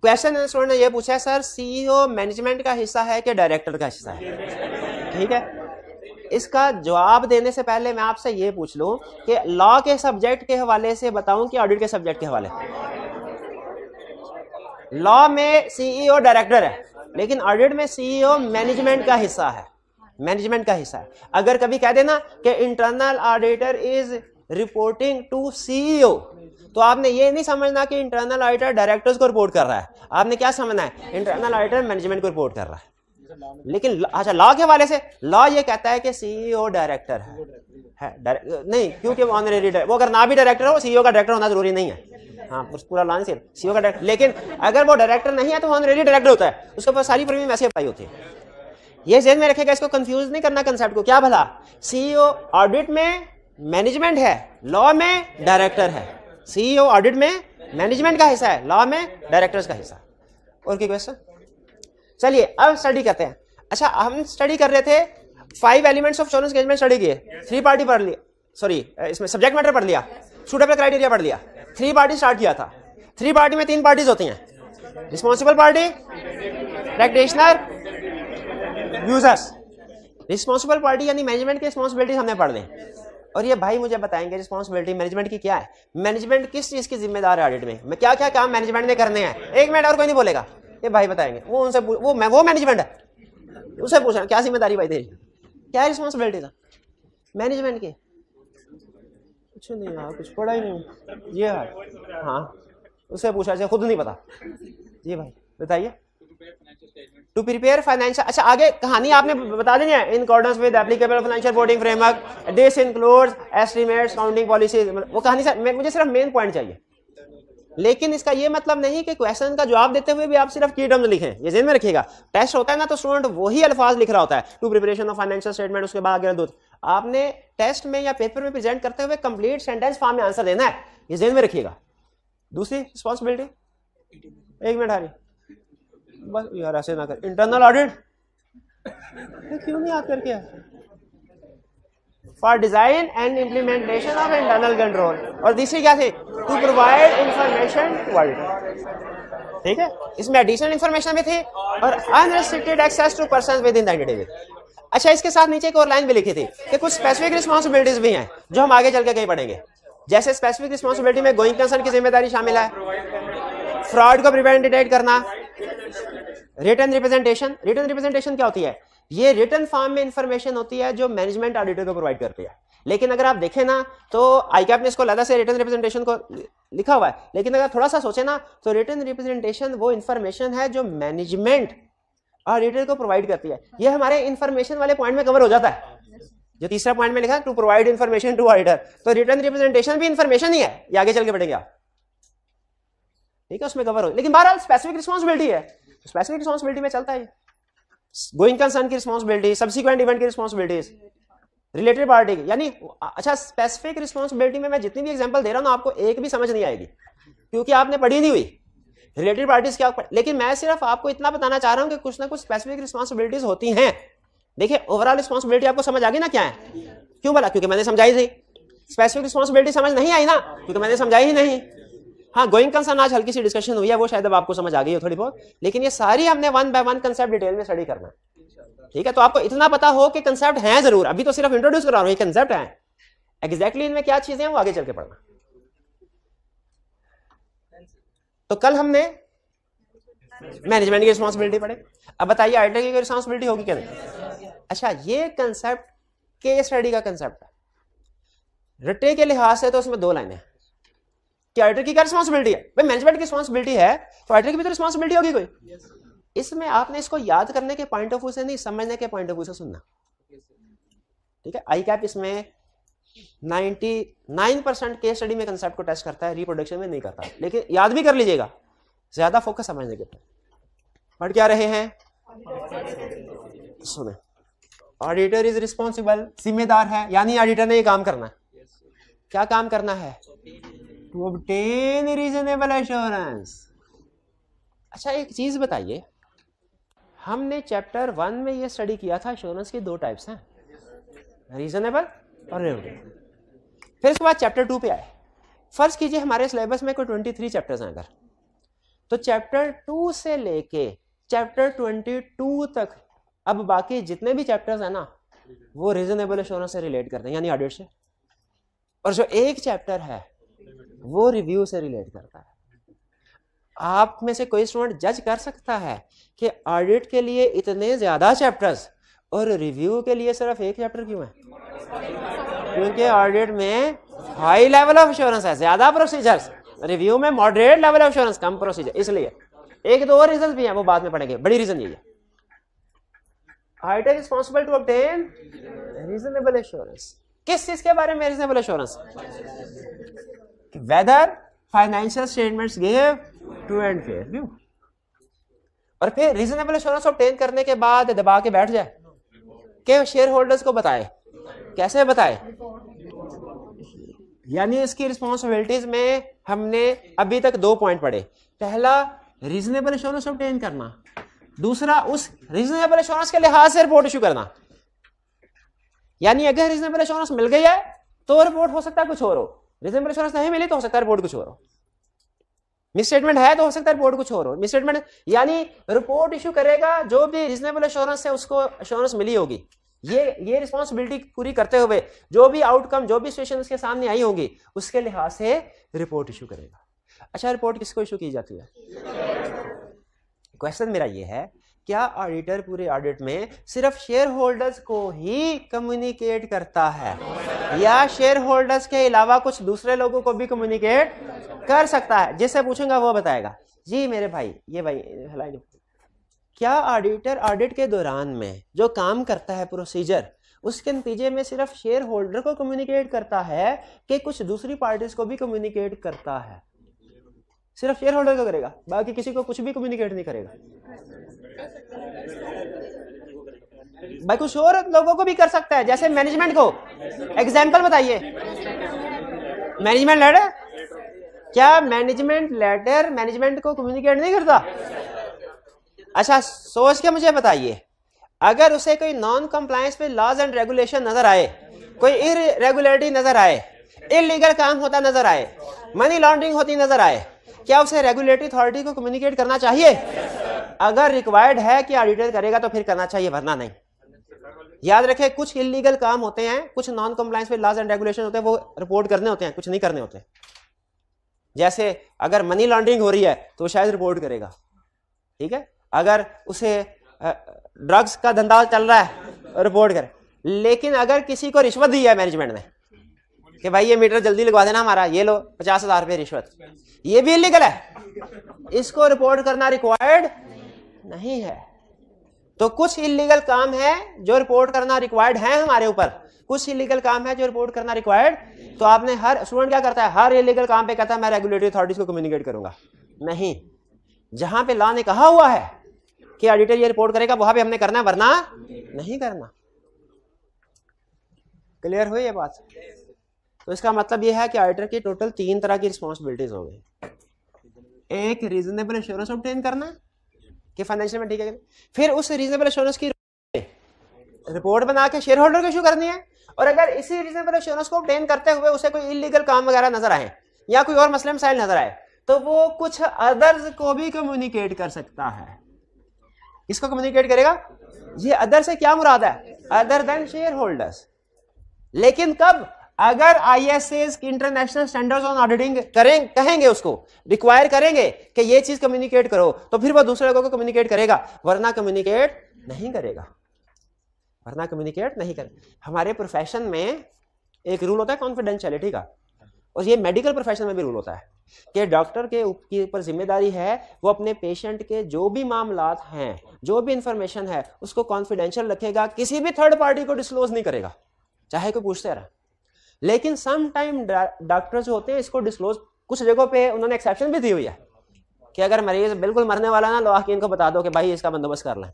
क्वेश्चन स्टूडेंट ने ये पूछा है, सर सीईओ मैनेजमेंट का हिस्सा है कि डायरेक्टर का हिस्सा है? ठीक है, इसका जवाब देने से पहले मैं आपसे ये पूछ लूं कि लॉ के सब्जेक्ट के हवाले से बताऊं कि ऑडिट के सब्जेक्ट के हवाले? लॉ में सीईओ डायरेक्टर है, लेकिन ऑडिट में सीईओ मैनेजमेंट का हिस्सा है, मैनेजमेंट का हिस्सा है। अगर कभी कह देना कि internal auditor is reporting to CEO, तो आपने ये नहीं समझना कि इंटरनल ऑडिटर डायरेक्टर्स को रिपोर्ट कर रहा है, आपने क्या समझना है, इंटरनल ऑडिटर मैनेजमेंट को रिपोर्ट कर रहा है। लेकिन अच्छा, लॉ के हवाले से लॉ ये कहता है कि सीईओ डायरेक्टर है नहीं, क्योंकि वो ऑनरेरी, वो अगर ना भी डायरेक्टर हो, सीईओ का डायरेक्टर होना जरूरी नहीं है। हाँ, पूरा लॉ नहीं, सीईओ का डायरेक्टर, लेकिन अगर वो डायरेक्टर नहीं है तो ऑनरेरी डायरेक्टर होता है, उसके पास सारी प्रीमियम वैसे अप्लाई होती है। ये ज़हन में रखेगा, इसको कंफ्यूज नहीं करना कंसेप्ट को। क्या भला, सीईओ ऑडिट में मैनेजमेंट है, लॉ में डायरेक्टर है। सीईओ ऑडिट में मैनेजमेंट का हिस्सा है, लॉ में डायरेक्टर्स का हिस्सा। और कोई क्वेश्चन? चलिए अब स्टडी करते हैं। अच्छा, हम स्टडी कर रहे थे 5 elements of insurance engagement study किए, 3 पार्टी पढ़ लिया, सॉरी इसमें सब्जेक्ट मैटर पढ़ लिया, सूटेबल क्राइटेरिया पढ़ लिया, 3 पार्टी स्टार्ट किया था। 3 पार्टी में 3 पार्टीज होती हैं, responsible party, practitioner, users. Responsible party यानी मैनेजमेंट की रिस्पॉन्सिबिलिटी हमने पढ़ ली, और ये भाई मुझे बताएंगे रिस्पॉन्सिबिलिटी मैनेजमेंट की क्या है, मैनेजमेंट किस चीज की जिम्मेदार है ऑडिट में, मैं क्या क्या काम मैनेजमेंट ने करने हैं। 1 मिनट और कोई नहीं बोलेगा, ये भाई बताएंगे, वो उनसे वो मैनेजमेंट है, उसे पूछना क्या जिम्मेदारी भाई तेरी, क्या रिस्पॉन्सिबिलिटी था मैनेजमेंट की? कुछ नहीं यार, कुछ पढ़ा ही नहीं। ये है, हाँ, उससे पूछा, खुद नहीं पता। जी भाई बताइए। टू प्रिपेयर फाइनेंशियल, अच्छा आगे कहानी आपने बता देनी है, in accordance with applicable financial reporting framework, this includes estimates, counting policies, वो कहानी से मुझे सिर्फ मेन पॉइंट चाहिए। लेकिन इसका ये मतलब नहीं कि क्वेश्चन का जवाब देते हुए भी आप सिर्फ की टर्म्स लिखें, ये ध्यान में रखिएगा। टेस्ट होता है ना तो स्टूडेंट वही अल्फाज लिख रहा होता है, to preparation of financial statement, उसके बाद अगर आपने टेस्ट में या पेपर में प्रेजेंट करते हुए कंप्लीट सेंटेंस फॉर्म में आंसर देना है, ये ध्यान में रखिएगा। दूसरी रिस्पॉन्सिबिलिटी, एक मिनट हारी बस यार ऐसे ना कर, इंटरनल ऑडिट क्यों नहीं याद करके, for design and implementation of internal control, और तीसरी क्या थी, to provide information to auditor. ठीक है, इसमें एडिशनल इंफॉर्मेशन भी थी और unrestricted access to persons within the entity. अच्छा, इसके साथ नीचे एक और लाइन भी लिखी थी कि कुछ स्पेसिफिक रिस्पांसिबिलिटीज भी हैं जो हम आगे चल के कहीं पढ़ेंगे। जैसे स्पेसिफिक रिस्पांसिबिलिटी में गोइंग कंसर्न की जिम्मेदारी शामिल है, फ्रॉड को प्रिवेंट डिटेक्ट करना, रिटन रिप्रेजेंटेशन। रिटन रिप्रेजेंटेशन क्या होती है, ये रिटन फॉर्म में इंफॉर्मेशन होती है जो मैनेजमेंट ऑडिटर को प्रोवाइड करती है। लेकिन अगर आप देखें ना तो आईकैप ने इसको अलग से रिटन रिप्रेजेंटेशन को लिखा हुआ है, लेकिन अगर थोड़ा सा सोचे ना तो रिटन रिप्रेजेंटेशन वो इंफॉर्मेशन है जो मैनेजमेंट ऑडिटर को प्रोवाइड करती है। ये हमारे इंफॉर्मेशन वाले पॉइंट में कवर हो जाता है, जो तीसरा पॉइंट में लिखा है to provide information to auditor, तो रिटन रिप्रेजेंटेशन भी इंफॉर्मेशन ही है, ये आगे चल के पढ़ेंगे आप। ठीक है, उसमें कवर हो, लेकिन बहरहाल स्पेसिफिक रिस्पांसिबिलिटी है, स्पेसिफिक रिस्पांसिबिलिटी में चलता है गोइंग कंसर्न की रिस्पांसिबिलिटी, सब्सिक्वेंट इवेंट की रिस्पांसिबिलिटीज, रिलेटेड पार्टी की। यानी अच्छा, स्पेसिफिक रिस्पांसिबिलिटी में मैं जितनी भी एग्जांपल दे रहा हूं ना आपको एक भी समझ नहीं आएगी क्योंकि आपने पढ़ी नहीं हुई रिलेटेड पार्टीज क्या, लेकिन मैं सिर्फ आपको इतना बताना चाह रहा हूं कि कुछ ना कुछ स्पेसिफिक रिस्पांसिबिलिटीज होती हैं। देखिए ओवरऑल रिस्पांसिबिलिटी आपको समझ आ गई ना क्या है, क्यों बोला, क्योंकि मैंने समझाई थी। स्पेसिफिक रिस्पांसिबिलिटी समझ नहीं आई ना क्योंकि मैंने समझाई ही नहीं। हाँ, गोइंग कंसर्न आज हल्की सी डिस्कशन हुई है, वो शायद अब आपको समझ आ गई हो थोड़ी बहुत, लेकिन ये सारी हमने one by one concept detail में स्टडी करना है। ठीक है, तो आपको इतना पता हो कि कंसेप्ट हैं जरूर, अभी तो सिर्फ इंट्रोड्यूस करा रहा हूं, ये कंसेप्ट है, एग्जैक्टली इनमें क्या चीजें हैं वो आगे चल के पढ़ना। तो कल हमने मैनेजमेंट की रिस्पांसिबिलिटी पढ़े, अब बताइए ऑडिटर की रिस्पांसिबिलिटी होगी क्या नहीं। अच्छा, ये कंसेप्ट केस स्टडी का कंसेप्ट है, रट्टे के लिहाज से तो उसमें दो लाइनें हैं कि ऑडिटर की क्या रिस्पांसिबिलिटी है। भाई मैनेजमेंट की रिस्पांसिबिलिटी है तो ऑडिटर की भी तो रिस्पांसिबिलिटी होगी कोई। इसमें आपने इसको याद करने के पॉइंट ऑफ व्यू से नहीं, समझने के पॉइंट ऑफ व्यू से सुनना। ठीक है, आईकैप इसमें 99% केस स्टडी में कंसेप्ट को टेस्ट करता है, रिप्रोडक्शन में नहीं करता, लेकिन याद भी कर लीजिएगा, ज्यादा फोकस समझने के ऊपर। पढ़ क्या रहे हैं, सुने, ऑडिटर इज रिस्पॉन्सिबल, जिम्मेदार है, यानी ऑडिटर ने ये काम करना है। क्या काम करना है, टू ऑब्टेन रीजनेबल एश्योरेंस। अच्छा एक चीज बताइए, हमने चैप्टर 1 में ये स्टडी किया था, एश्योरेंस के दो टाइप्स हैं, रीजनेबल और रिलेटिव। फिर उसके बाद चैप्टर 2 पे आए। फर्ज कीजिए हमारे सिलेबस में कोई 23 चैप्टर्स हैं अगर, तो चैप्टर 2 से लेके चैप्टर 22 तक अब बाकी जितने भी चैप्टर्स हैं ना वो रीजनेबल एश्योरेंस से रिलेट करते हैं, यानी ऑडिट से, और जो एक चैप्टर है वो रिव्यू से रिलेट करता है। आप में से कोई स्टूडेंट जज कर सकता है कि ऑडिट के लिए इतने ज्यादा चैप्टर्स और रिव्यू के लिए सिर्फ एक चैप्टर क्यों है? क्योंकि ऑडिट में हाई लेवल ऑफ एश्योरेंस है, ज्यादा प्रोसीजर्स, रिव्यू में moderate level of assurance, come procedure. इसलिए एक दो और रीजन भी हैं, वो बाद में पढ़ेंगे, बड़ी रीजन यही है। Auditor responsible to obtain reasonable assurance. किस चीज के बारे में reasonable assurance? Whether financial statements give true and fair view. और फिर रीजनेबल एश्योरेंस ऑब्टेन करने के बाद दबा के बैठ जाए कि शेयर होल्डर्स को बताए, कैसे बताए? यानी इसकी रिस्पॉन्सिबिलिटीज में हमने अभी तक 2 पॉइंट पढ़े। पहला रीजनेबल एश्योरेंस ऑब्टेन करना, दूसरा उस रीजनेबल एश्योरेंस के लिहाज से रिपोर्ट इशू करना। यानी अगर रीजनेबल एश्योरेंस मिल गई है तो रिपोर्ट हो सकता है कुछ और हो, रीजनेबल एश्योरेंस नहीं मिली तो हो सकता है रिपोर्ट कुछ और हो, मिसस्टेटमेंट है तो हो सकता है रिपोर्ट कुछ और हो। मिसस्टेटमेंट यानी रिपोर्ट इशू करेगा जो भी रीजनेबल एश्योरेंस है उसको एश्योरेंस मिली होगी, ये रिस्पॉन्सिबिलिटी पूरी करते हुए जो भी आउटकम, जो भी सिचुएशन उसके सामने आई होगी उसके लिहाज से रिपोर्ट इशू करेगा। अच्छा, रिपोर्ट किसको इशू की जाती है? क्वेश्चन मेरा ये है, क्या ऑडिटर पूरे ऑडिट में सिर्फ शेयर होल्डर्स को ही कम्युनिकेट करता है या शेयर होल्डर्स के अलावा कुछ दूसरे लोगों को भी कम्युनिकेट कर सकता है? जिससे पूछूंगा वो बताएगा। जी मेरे भाई, ये भाई हिलाई क्या ऑडिटर ऑडिट के दौरान में जो काम करता है प्रोसीजर, उसके नतीजे में सिर्फ शेयर होल्डर को कम्युनिकेट करता है कि कुछ दूसरी पार्टीज को भी कम्युनिकेट करता है? सिर्फ शेयर होल्डर को करेगा, बाकी किसी को कुछ भी कम्युनिकेट नहीं करेगा? भाई कुछ और लोगों को भी कर सकता है, जैसे मैनेजमेंट को। एग्जाम्पल बताइए। मैनेजमेंट लेटर, क्या मैनेजमेंट लेटर मैनेजमेंट को कम्युनिकेट नहीं करता? अच्छा सोच के मुझे बताइए, अगर उसे कोई नॉन कंप्लायंस पे लॉज एंड रेगुलेशन नजर आए, कोई इरेगुलरिटी नजर आए, इलीगल काम होता नजर आए, मनी लॉन्ड्रिंग होती नजर आए, क्या उसे रेगुलेटरी अथॉरिटी को कम्युनिकेट करना चाहिए? अगर रिक्वायर्ड है कि ऑडिटर करेगा तो फिर करना चाहिए, वरना नहीं। याद रखें, कुछ इलीगल काम होते हैं, कुछ नॉन कंप्लायंस पे लॉज एंड रेगुलेशन होते हैं, वो रिपोर्ट करने होते हैं, कुछ नहीं करने होते। जैसे अगर मनी लॉन्ड्रिंग हो रही है तो शायद रिपोर्ट करेगा, ठीक है। अगर उसे ड्रग्स का धंधा चल रहा है रिपोर्ट करे। लेकिन अगर किसी को रिश्वत दी है मैनेजमेंट ने कि भाई ये मीटर जल्दी लगवा देना हमारा, ये लो 50,000 रुपये रिश्वत, ये भी इलीगल है, इसको रिपोर्ट करना रिक्वायर्ड नहीं है। तो कुछ इलीगल काम है जो रिपोर्ट करना रिक्वायर्ड है हमारे ऊपर, कुछ इलीगल काम है जो रिपोर्ट करना रिक्वायर्ड। तो आपने हर स्टूडेंट क्या करता है, हर इलीगल काम पे कहता है मैं रेगुलेटरी अथॉरिटीज को कम्युनिकेट करूंगा। नहीं, जहां पे लॉ ने कहा हुआ है कि ऑडिटर ये रिपोर्ट करेगा वहां पे हमने करना है, वरना नहीं करना। क्लियर हुई ये बात? तो इसका मतलब ये है कि ऑडिटर की टोटल 3 तरह की रिस्पॉन्सिबिलिटीज हो गई। एक रीजनेबल एश्योरेंस ऑब्टेन करना कि फाइनेंशियल में ठीक है, फिर उस रीजनेबल एश्योरेंस की रिपोर्ट बना के शेयर होल्डर को इशू करनी है। और अगर इसी रीजनेबल एश्योरेंस को ऑब्टेन करते हुए उसे कोई इलीगल काम वगैरह नजर आए या कोई और मसले मसाइल नजर आए तो वो कुछ अदर्स को भी कम्युनिकेट कर सकता है। इसको कम्युनिकेट करेगा। ये अदर से क्या मुराद है? Other than share holders. लेकिन कब? अगर ISS international standards on auditing कहेंगे, उसको रिक्वायर करेंगे कि ये चीज कम्युनिकेट करो, तो फिर वो दूसरे लोगों को कम्युनिकेट करेगा, वरना कम्युनिकेट नहीं करेगा, वरना कम्युनिकेट नहीं करेगा। हमारे प्रोफेशन में एक रूल होता है कॉन्फिडेंशियलिटी का, और ये मेडिकल प्रोफेशन में भी रूल होता है कि डॉक्टर के ऊपर जिम्मेदारी है वो अपने पेशेंट के जो भी मामलात हैं, जो भी इंफॉर्मेशन है, उसको कॉन्फिडेंशियल रखेगा, किसी भी थर्ड पार्टी को डिस्क्लोज नहीं करेगा, चाहे कोई पूछते रहे। लेकिन सम टाइम डॉक्टर्स होते हैं इसको डिस्क्लोज, कुछ जगहों पे उन्होंने एक्सेप्शन भी दी हुई है कि अगर मरीज बिल्कुल मरने वाला ना, लो आके इनको बता दो कि भाई इसका बंदोबस्त कर लें।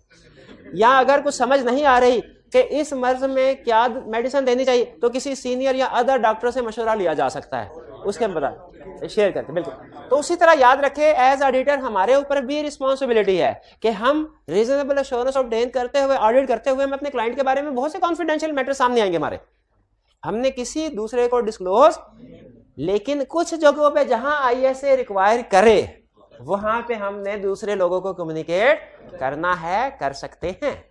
या अगर कुछ समझ नहीं आ रही कि इस मर्ज में क्या मेडिसिन देनी चाहिए, तो किसी सीनियर या अदर डॉक्टर से मशवरा लिया जा सकता है, उसके बता शेयर करते। बिल्कुल। तो उसी तरह याद रखें, एज ऑडिटर हमारे ऊपर भी रिस्पॉन्सिबिलिटी है कि हम रीजनेबल एश्योरेंस ऑब्टेन करते हुए, ऑडिट करते हुए, हम अपने क्लाइंट के बारे में बहुत से कॉन्फिडेंशियल मैटर सामने आएंगे हमारे, हमने किसी दूसरे को डिस्क्लोज। लेकिन कुछ जगहों पे जहां आईएसए रिक्वायर करे वहां पे हमने दूसरे लोगों को कम्युनिकेट करना है, कर सकते हैं।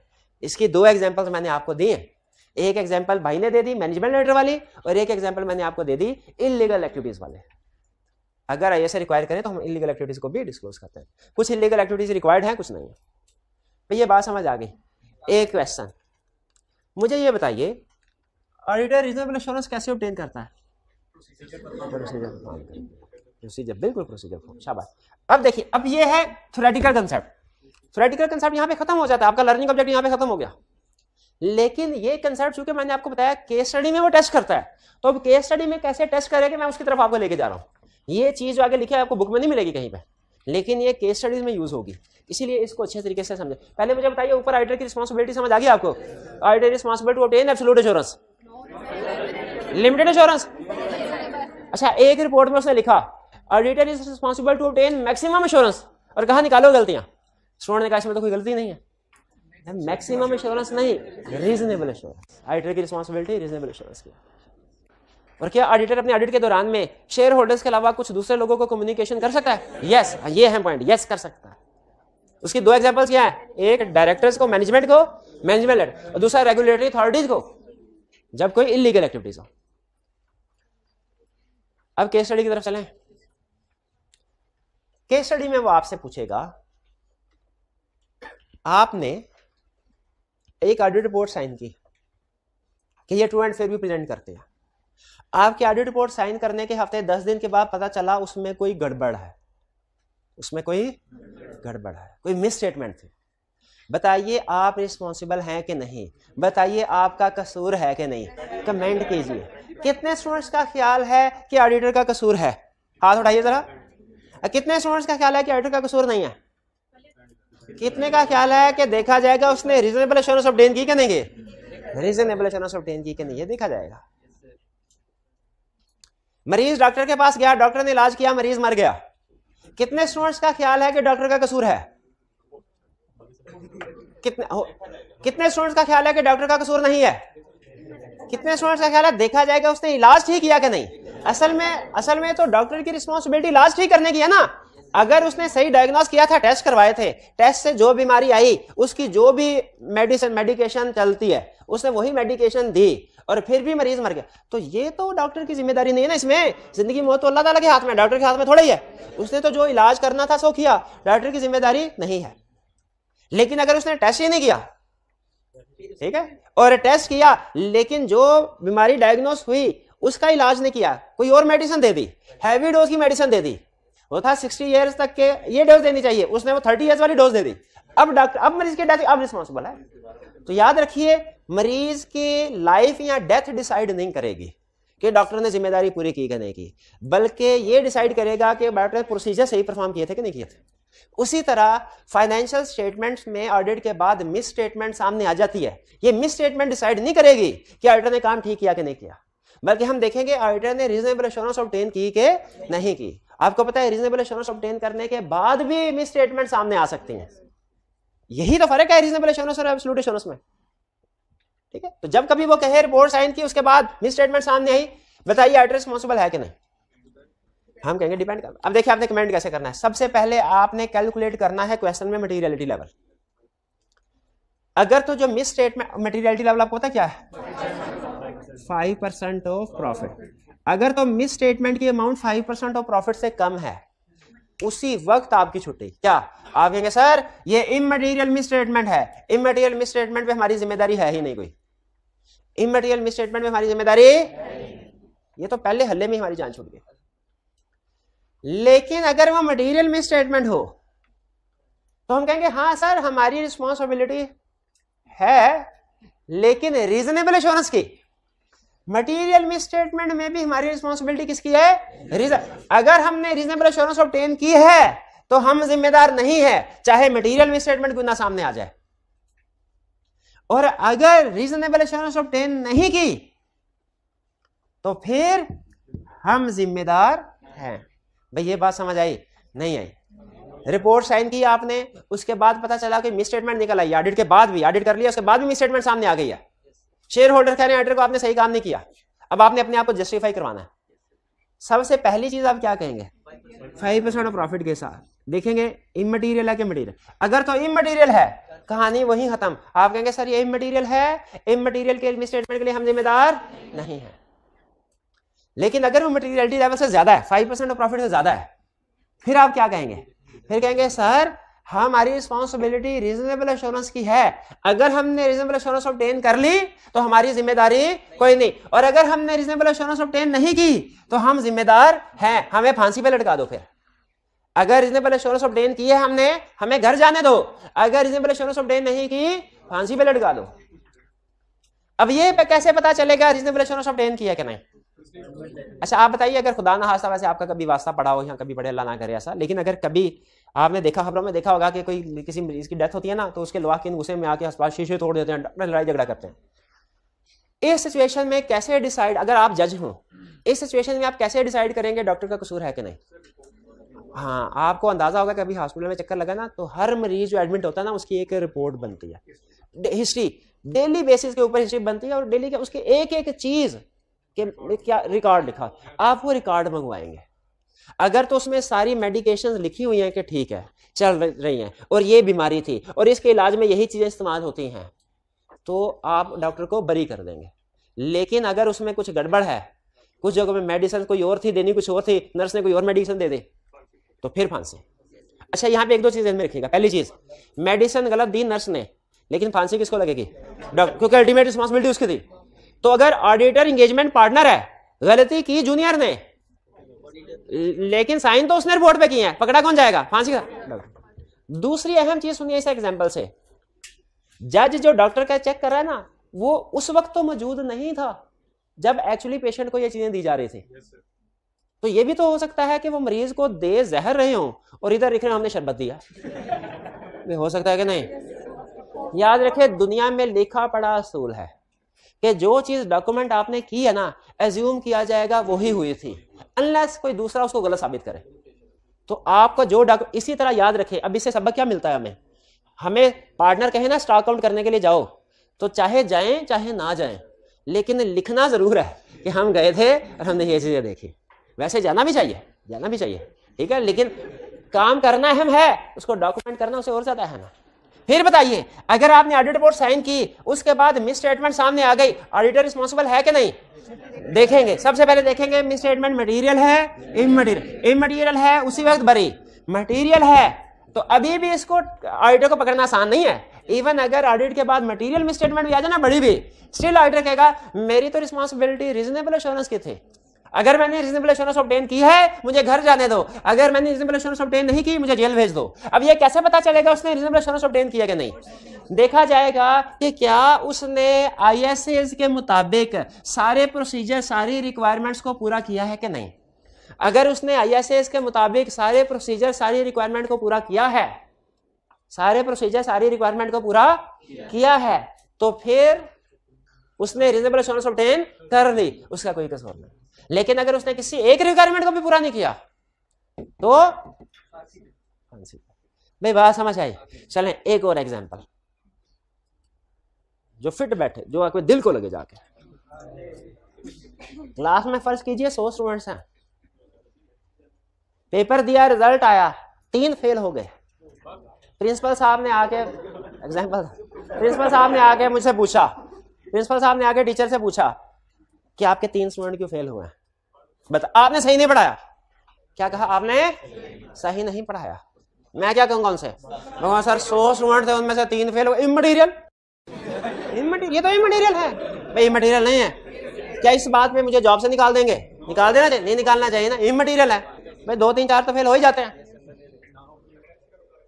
इसकी 2 एग्जांपल्स मैंने आपको दी हैं। एक एग्जांपल भाई ने दे दी मैनेजमेंट लेटर वाली, और एक एग्जांपल मैंने आपको दे दी इलीगल एक्टिविटीज वाले। अगर आईएसए रिक्वायर करें तो हम इलीगल एक्टिविटीज को भी डिस्क्लोज करते हैं। कुछ इलीगल एक्टिविटीज रिक्वायर्ड है, कुछ नहीं है। तो ये बात समझ आ गई। एक क्वेश्चन मुझे ये बताइए, ऑडिटर रीजनेबल एश्योरेंस कैसे ऑब्टेन करता है? प्रोसीजर, बिल्कुल प्रोसीजर फॉर्म, शाबाश। अब देखिए, अब ये है थ्योरेटिकल कंसेप्ट। थ्योरेटिकल कंसेप्ट यहाँ पे खत्म हो जाता है, आपका लर्निंग ऑब्जेक्ट यहाँ पे खत्म हो गया। लेकिन ये कंसेप्ट चूंकि मैंने आपको बताया केस स्टडी में वो टेस्ट करता है, तो अब केस स्टडी में कैसे टेस्ट करेगा मैं उसकी तरफ आपको लेके जा रहा हूँ। ये चीज जो आगे लिखी है आपको बुक में नहीं मिलेगी कहीं पे, लेकिन ये केस स्टडीज में यूज होगी, इसीलिए इसको अच्छे तरीके से समझे। पहले मुझे बताइए, ऊपर ऑडिटर की रिस्पॉन्सिबिलिटी समझ आ गई आपको? Auditor responsible to obtain absolute assurance, limited assurance. अच्छा, एक रिपोर्ट में उसने लिखा auditor is responsible to obtain maximum assurance, और कहा निकालो गलतियां। स्टूडेंट ने कहा इसमें तो कोई गलती नहीं है, मैक्सिमम एश्योरेंस नहीं, रीजनेबल एश्योरेंस। ऑडिटर की रिस्पॉन्सिबिलिटी रीजनेबल एश्योरेंस की। और क्या ऑडिटर अपने ऑडिट के दौरान में शेयर होल्डर्स के अलावा कुछ दूसरे लोगों को कम्युनिकेशन कर सकता है? यस, ये है पॉइंट, यस कर सकता है। उसकी 2 एग्जांपल्स क्या है? एक डायरेक्टर्स को, मैनेजमेंट को, मैनेजमेंट लेटर, और दूसरा रेगुलेटरी अथॉरिटीज को जब कोई इलीगल एक्टिविटीज हो। अब केस स्टडी की तरफ चलें। केस स्टडी में वो आपसे पूछेगा, आपने एक ऑडिट रिपोर्ट साइन की कि ये ट्रू एंड फेयर भी प्रेजेंट करते हैं। आपकी ऑडिट रिपोर्ट साइन करने के हफ्ते 10 दिन के बाद पता चला उसमें कोई गड़बड़ है, उसमें कोई गड़बड़ है, कोई मिस स्टेटमेंट थी। बताइए आप रिस्पॉन्सिबल हैं कि नहीं, बताइए आपका कसूर है कि नहीं, कमेंट कीजिए। कितने स्टूडेंट्स का ख्याल है कि ऑडिटर का कसूर है? हाथ उठाइए जरा। कितने स्टूडेंट्स का ख्याल है कि ऑडिटर का कसूर नहीं है? कितने का ख्याल है कि देखा जाएगा उसने रीजनेबल एश्योरेंस ऑब्टेन की कि नहीं की? रीजनेबल एश्योरेंस ऑब्टेन की कि नहीं, ये देखा जाएगा। मरीज डॉक्टर के पास गया, डॉक्टर ने इलाज किया, मरीज मर गया। कितने स्टूडेंट्स का ख्याल है कि डॉक्टर का कसूर है? कितने स्टूडेंट्स का ख्याल है कि डॉक्टर का कसूर नहीं है? कितने स्टूडेंट्स का ख्याल है देखा जाएगा उसने इलाज ठीक किया कि नहीं? असल में तो डॉक्टर की रिस्पॉन्सिबिलिटी इलाज ठीक करने की है ना। अगर उसने सही डायग्नोस किया था, टेस्ट करवाए थे, टेस्ट से जो बीमारी आई उसकी जो भी मेडिकेशन चलती है उसने वही मेडिकेशन दी और फिर भी मरीज मर गया, तो ये तो डॉक्टर की जिम्मेदारी नहीं है ना। इसमें जिंदगी मौत तो अल्लाह ताला के हाथ में, डॉक्टर के हाथ में थोड़ा ही है। उसने तो जो इलाज करना था सो किया, डॉक्टर की जिम्मेदारी नहीं है। लेकिन अगर उसने टेस्ट ही नहीं किया, ठीक है, और टेस्ट किया लेकिन जो बीमारी डायग्नोस हुई उसका इलाज नहीं किया, कोई और मेडिसिन दे दी, हैवी डोज की मेडिसिन दे दी, वो था 60 ईयर्स तक के ये डोज देनी चाहिए, उसने वो 30 ईयर्स वाली डोज दे दी, अब डॉक्टर, अब मरीज की डेथ अब रिस्पॉन्सिबल है। तो याद रखिए, मरीज की लाइफ या डेथ डिसाइड नहीं करेगी कि डॉक्टर ने जिम्मेदारी पूरी की कि नहीं की, बल्कि ये डिसाइड करेगा कि डॉक्टर ने प्रोसीजर सही परफॉर्म किए थे कि नहीं किए थे। उसी तरह फाइनेंशियल स्टेटमेंट्स में ऑडिट के बाद मिस स्टेटमेंट सामने आ जाती है। ये मिस स्टेटमेंट डिसाइड नहीं करेगी कि ऑडिटर ने काम ठीक किया कि नहीं किया, बल्कि हम देखेंगे ऑडिटर ने रीजनेबल एश्योरेंस ऑब्टेन की कि नहीं की। आपको पता है रीजनेबल एश्योरेंस ऑब्टेन करने के बाद भी मिस स्टेटमेंट सामने आ सकती हैं। यही तो फर्क है रीजनेबल एश्योरेंस और एब्सोल्यूट एश्योरेंस में, ठीक है। तो जब कभी वो कहे रिपोर्ट साइन की उसके बाद मिस स्टेटमेंट सामने आई, बताइए ऑडिटर रिस्पॉन्सिबल है कि नहीं? हम कहेंगे डिपेंड कर। अब देखिए आपने कमेंट कैसे करना है। सबसे पहले आपने कैलकुलेट करना है क्वेश्चन में मटेरियलिटी लेवल। अगर तो जो मिस स्टेटमेंट मटेरियलिटी लेवल आपको पता क्या है? 5% ऑफ प्रॉफिट। अगर तो मिस स्टेटमेंट की अमाउंट 5% ऑफ प्रॉफिट से कम है, उसी वक्त आपकी छुट्टी। क्या आप कहेंगे सर ये इमटेरियल मिस स्टेटमेंट है, इमटेरियल मिस स्टेटमेंट पे हमारी जिम्मेदारी है ही नहीं कोई, इमटेरियल मिस स्टेटमेंट में हमारी जिम्मेदारी, ये तो पहले हल्ले में हमारी जान छूट गई। लेकिन अगर वो मटेरियल मिस स्टेटमेंट हो तो हम कहेंगे हाँ सर हमारी रिस्पॉन्सिबिलिटी है, लेकिन रीजनेबल एश्योरेंस की। मटेरियल मिस स्टेटमेंट में भी हमारी रिस्पॉन्सिबिलिटी किसकी है? अगर हमने रीजनेबल एश्योरेंस ऑब्टेन की है तो हम जिम्मेदार नहीं है, चाहे मटेरियल मिस स्टेटमेंट क्यों ना सामने आ जाए। और अगर रीजनेबल एश्योरेंस ऑब्टेन नहीं की तो फिर हम जिम्मेदार हैं। भाई ये बात समझ आई नहीं आई? रिपोर्ट साइन की आपने, उसके बाद पता चला कि मिस स्टेटमेंट निकल आई, ऑडिट के बाद भी, ऑडिट कर लिया उसके बाद भी मिस स्टेटमेंट सामने आ गई है, शेयर होल्डर कह रहे हैं ऑडिटर को आपने सही काम नहीं किया, अब आपने अपने आप को जस्टिफाई करवाना है। सबसे पहली चीज आप क्या कहेंगे? 5% ऑफ प्रॉफिट के साथ देखेंगे इमटेरियल है कि मटेरियल। अगर तो इमटेरियल है, कहानी वहीं खत्म। आप कहेंगे सर ये इमटेरियल है, इमटेरियल के मिस स्टेटमेंट के लिए हम जिम्मेदार नहीं है। लेकिन अगर वो मटेरियलिटी लेवल से ज्यादा है, 5% ऑफ प्रॉफिट से ज्यादा है, फिर आप क्या कहेंगे? फिर कहेंगे सर हमारी रिस्पॉन्सिबिलिटी रीजनेबल एश्योरेंस की है, अगर हमने रीजनेबल एश्योरेंस ऑब्टेन कर ली तो हमारी जिम्मेदारी कोई नहीं, और अगर हमने रीजनेबल एश्योरेंस ऑब्टेन नहीं की तो हम जिम्मेदार हैं, हमें फांसी पे लटका दो। फिर अगर रीजनेबल एश्योरेंस ऑब्टेन की है हमने, हमें घर जाने दो, अगर रीजनेबल एश्योरेंस ऑब्टेन नहीं की फांसी पे लटका दो। अब ये कैसे पता चलेगा रीजनेबल एश्योरेंस ऑब्टेन की है कि नहीं? अच्छा आप बताइए, अगर खुदा ना खास्ता वैसे आपका कभी वास्ता पड़ा हो या कभी पढ़े, अल्लाह ना करे ऐसा, लेकिन अगर कभी आपने देखा, खबरों में देखा होगा कि कोई किसी मरीज की डेथ होती है ना, तो उसके लोहा के गुस्से में आके अस्पताल शीशे तोड़ देते हैं, डॉक्टर लड़ाई झगड़ा करते हैं। इस सिचुएशन में कैसे डिसाइड, अगर आप जज हो, इस सिचुएशन में आप कैसे डिसाइड करेंगे डॉक्टर का कसूर है कि नहीं? हाँ आपको अंदाजा होगा, कभी हॉस्पिटल में चक्कर लगा ना, तो हर मरीज जो एडमिट होता है ना उसकी एक रिपोर्ट बनती है, हिस्ट्री, डेली बेसिस के ऊपर हिस्ट्री बनती है, और डेली के उसके एक एक चीज के क्या रिकॉर्ड लिखा, आप वो रिकॉर्ड मंगवाएंगे। अगर तो उसमें सारी मेडिकेशंस लिखी हुई हैं कि ठीक है चल रही हैं और ये बीमारी थी और इसके इलाज में यही चीजें इस्तेमाल होती हैं, तो आप डॉक्टर को बरी कर देंगे। लेकिन अगर उसमें कुछ गड़बड़ है, कुछ जगहों में मेडिसिन कोई और थी देनी, कुछ और थी, नर्स ने कोई और मेडिसिन दे दी, तो फिर फांसी। अच्छा यहाँ पे एक दो चीजें में रखिएगा। पहली चीज, मेडिसिन गलत दी नर्स ने, लेकिन फांसी किसको लगेगी? डॉक्टर, क्योंकि अल्टीमेट रिस्पॉन्सिबिलिटी उसकी थी। तो अगर ऑडिटर एंगेजमेंट पार्टनर है, गलती की जूनियर ने, लेकिन साइन तो उसने रिपोर्ट पे किए हैं, पकड़ा कौन जाएगा? फांसी का। दूसरी अहम चीज सुनिए इस एग्जांपल से, जज जो डॉक्टर का चेक कर रहा है ना, वो उस वक्त तो मौजूद नहीं था जब एक्चुअली पेशेंट को ये चीजें दी जा रही थी। तो ये भी तो हो सकता है कि वो मरीज को दे जहर रहे हों और इधर लिख रहे हमने शरबत दिया। ये हो सकता है कि नहीं? याद रखे, दुनिया में लिखा पड़ा असूल है कि जो चीज डॉक्यूमेंट आपने की है ना, एज्यूम किया जाएगा वही हुई थी, अनलेस कोई दूसरा उसको गलत साबित करे। तो आपका जो इसी तरह याद रखे। अब इससे सबक क्या मिलता है हमें पार्टनर कहे ना स्टॉक आउट करने के लिए जाओ, तो चाहे जाएं चाहे ना जाएं, लेकिन लिखना जरूर है कि हम गए थे और हमने ये चीजें देखी। वैसे जाना भी चाहिए, ठीक है, लेकिन काम करना अहम है, उसको डॉक्यूमेंट करना उसे और ज्यादा अहम है। फिर बताइए, अगर आपने ऑडिट रिपोर्ट साइन की, उसके बाद मिस स्टेटमेंट सामने आ गई, ऑडिटर रिस्पॉन्सिबल है कि नहीं? देखेंगे, सबसे पहले देखेंगे मिस स्टेटमेंट मटेरियल है, इमटेरियल है, उसी वक्त बरी। मटेरियल है तो अभी भी इसको ऑडिटर को पकड़ना आसान नहीं है। इवन अगर ऑडिट के बाद मटेरियल मिस स्टेटमेंट भी आ जाए ना, बड़ी भी, स्टिल ऑडिटर कहेगा मेरी तो रिस्पॉन्सिबिलिटी रीजनेबल एश्योरेंस की थी। अगर मैंने रीजनेबल एश्योरेंस ऑब्टेन की है, मुझे घर जाने दो। अगर मैंने रीजनेबल एश्योरेंस ऑब्टेन नहीं की, मुझे जेल भेज दो। अब ये कैसे पता चलेगा उसने रीजनेबल एश्योरेंस ऑब्टेन किया कि नहीं? देखा जाएगा कि क्या उसने आईएसएस के मुताबिक सारे प्रोसीजर, सारी रिक्वायरमेंट्स को पूरा किया है कि नहीं। अगर उसने आईएसएस के मुताबिक सारे प्रोसीजर, सारी रिक्वायरमेंट को पूरा किया है, सारे प्रोसीजर, सारी रिक्वायरमेंट को पूरा किया है, तो फिर उसने रीजनेबल एश्योरेंस ऑब्टेन कर ली, उसका कोई कसूर नहीं। लेकिन अगर उसने किसी एक रिक्वायरमेंट को भी पूरा नहीं किया तो भाई बात समझ आई। चलें एक और एग्जांपल जो फिट बैठे, जो आपके दिल को लगे जाके। क्लास में फर्ज कीजिए 100 स्टूडेंट्स हैं, पेपर दिया, रिजल्ट आया, 3 फेल हो गए। प्रिंसिपल साहब ने आके मुझसे पूछा, प्रिंसिपल साहब ने आके टीचर से पूछा कि आपके 3 स्टूडेंट क्यों फेल हुए हैं? बता, आपने सही नहीं पढ़ाया। क्या कहा आपने? सही नहीं पढ़ाया। मैं क्या कहूंगा उनसे? मैं सर 100 स्टूडेंट थे, उनमें से 3 फेल हुए। इमटेरियल, ये तो इमटेरियल है भाई। इमटेरियल नहीं है क्या? इस बात पे मुझे जॉब से निकाल देंगे? निकाल देना चाहिए? नहीं निकालना चाहिए ना, इमटेरियल है भाई। 2 3 4 तो फेल हो ही जाते हैं।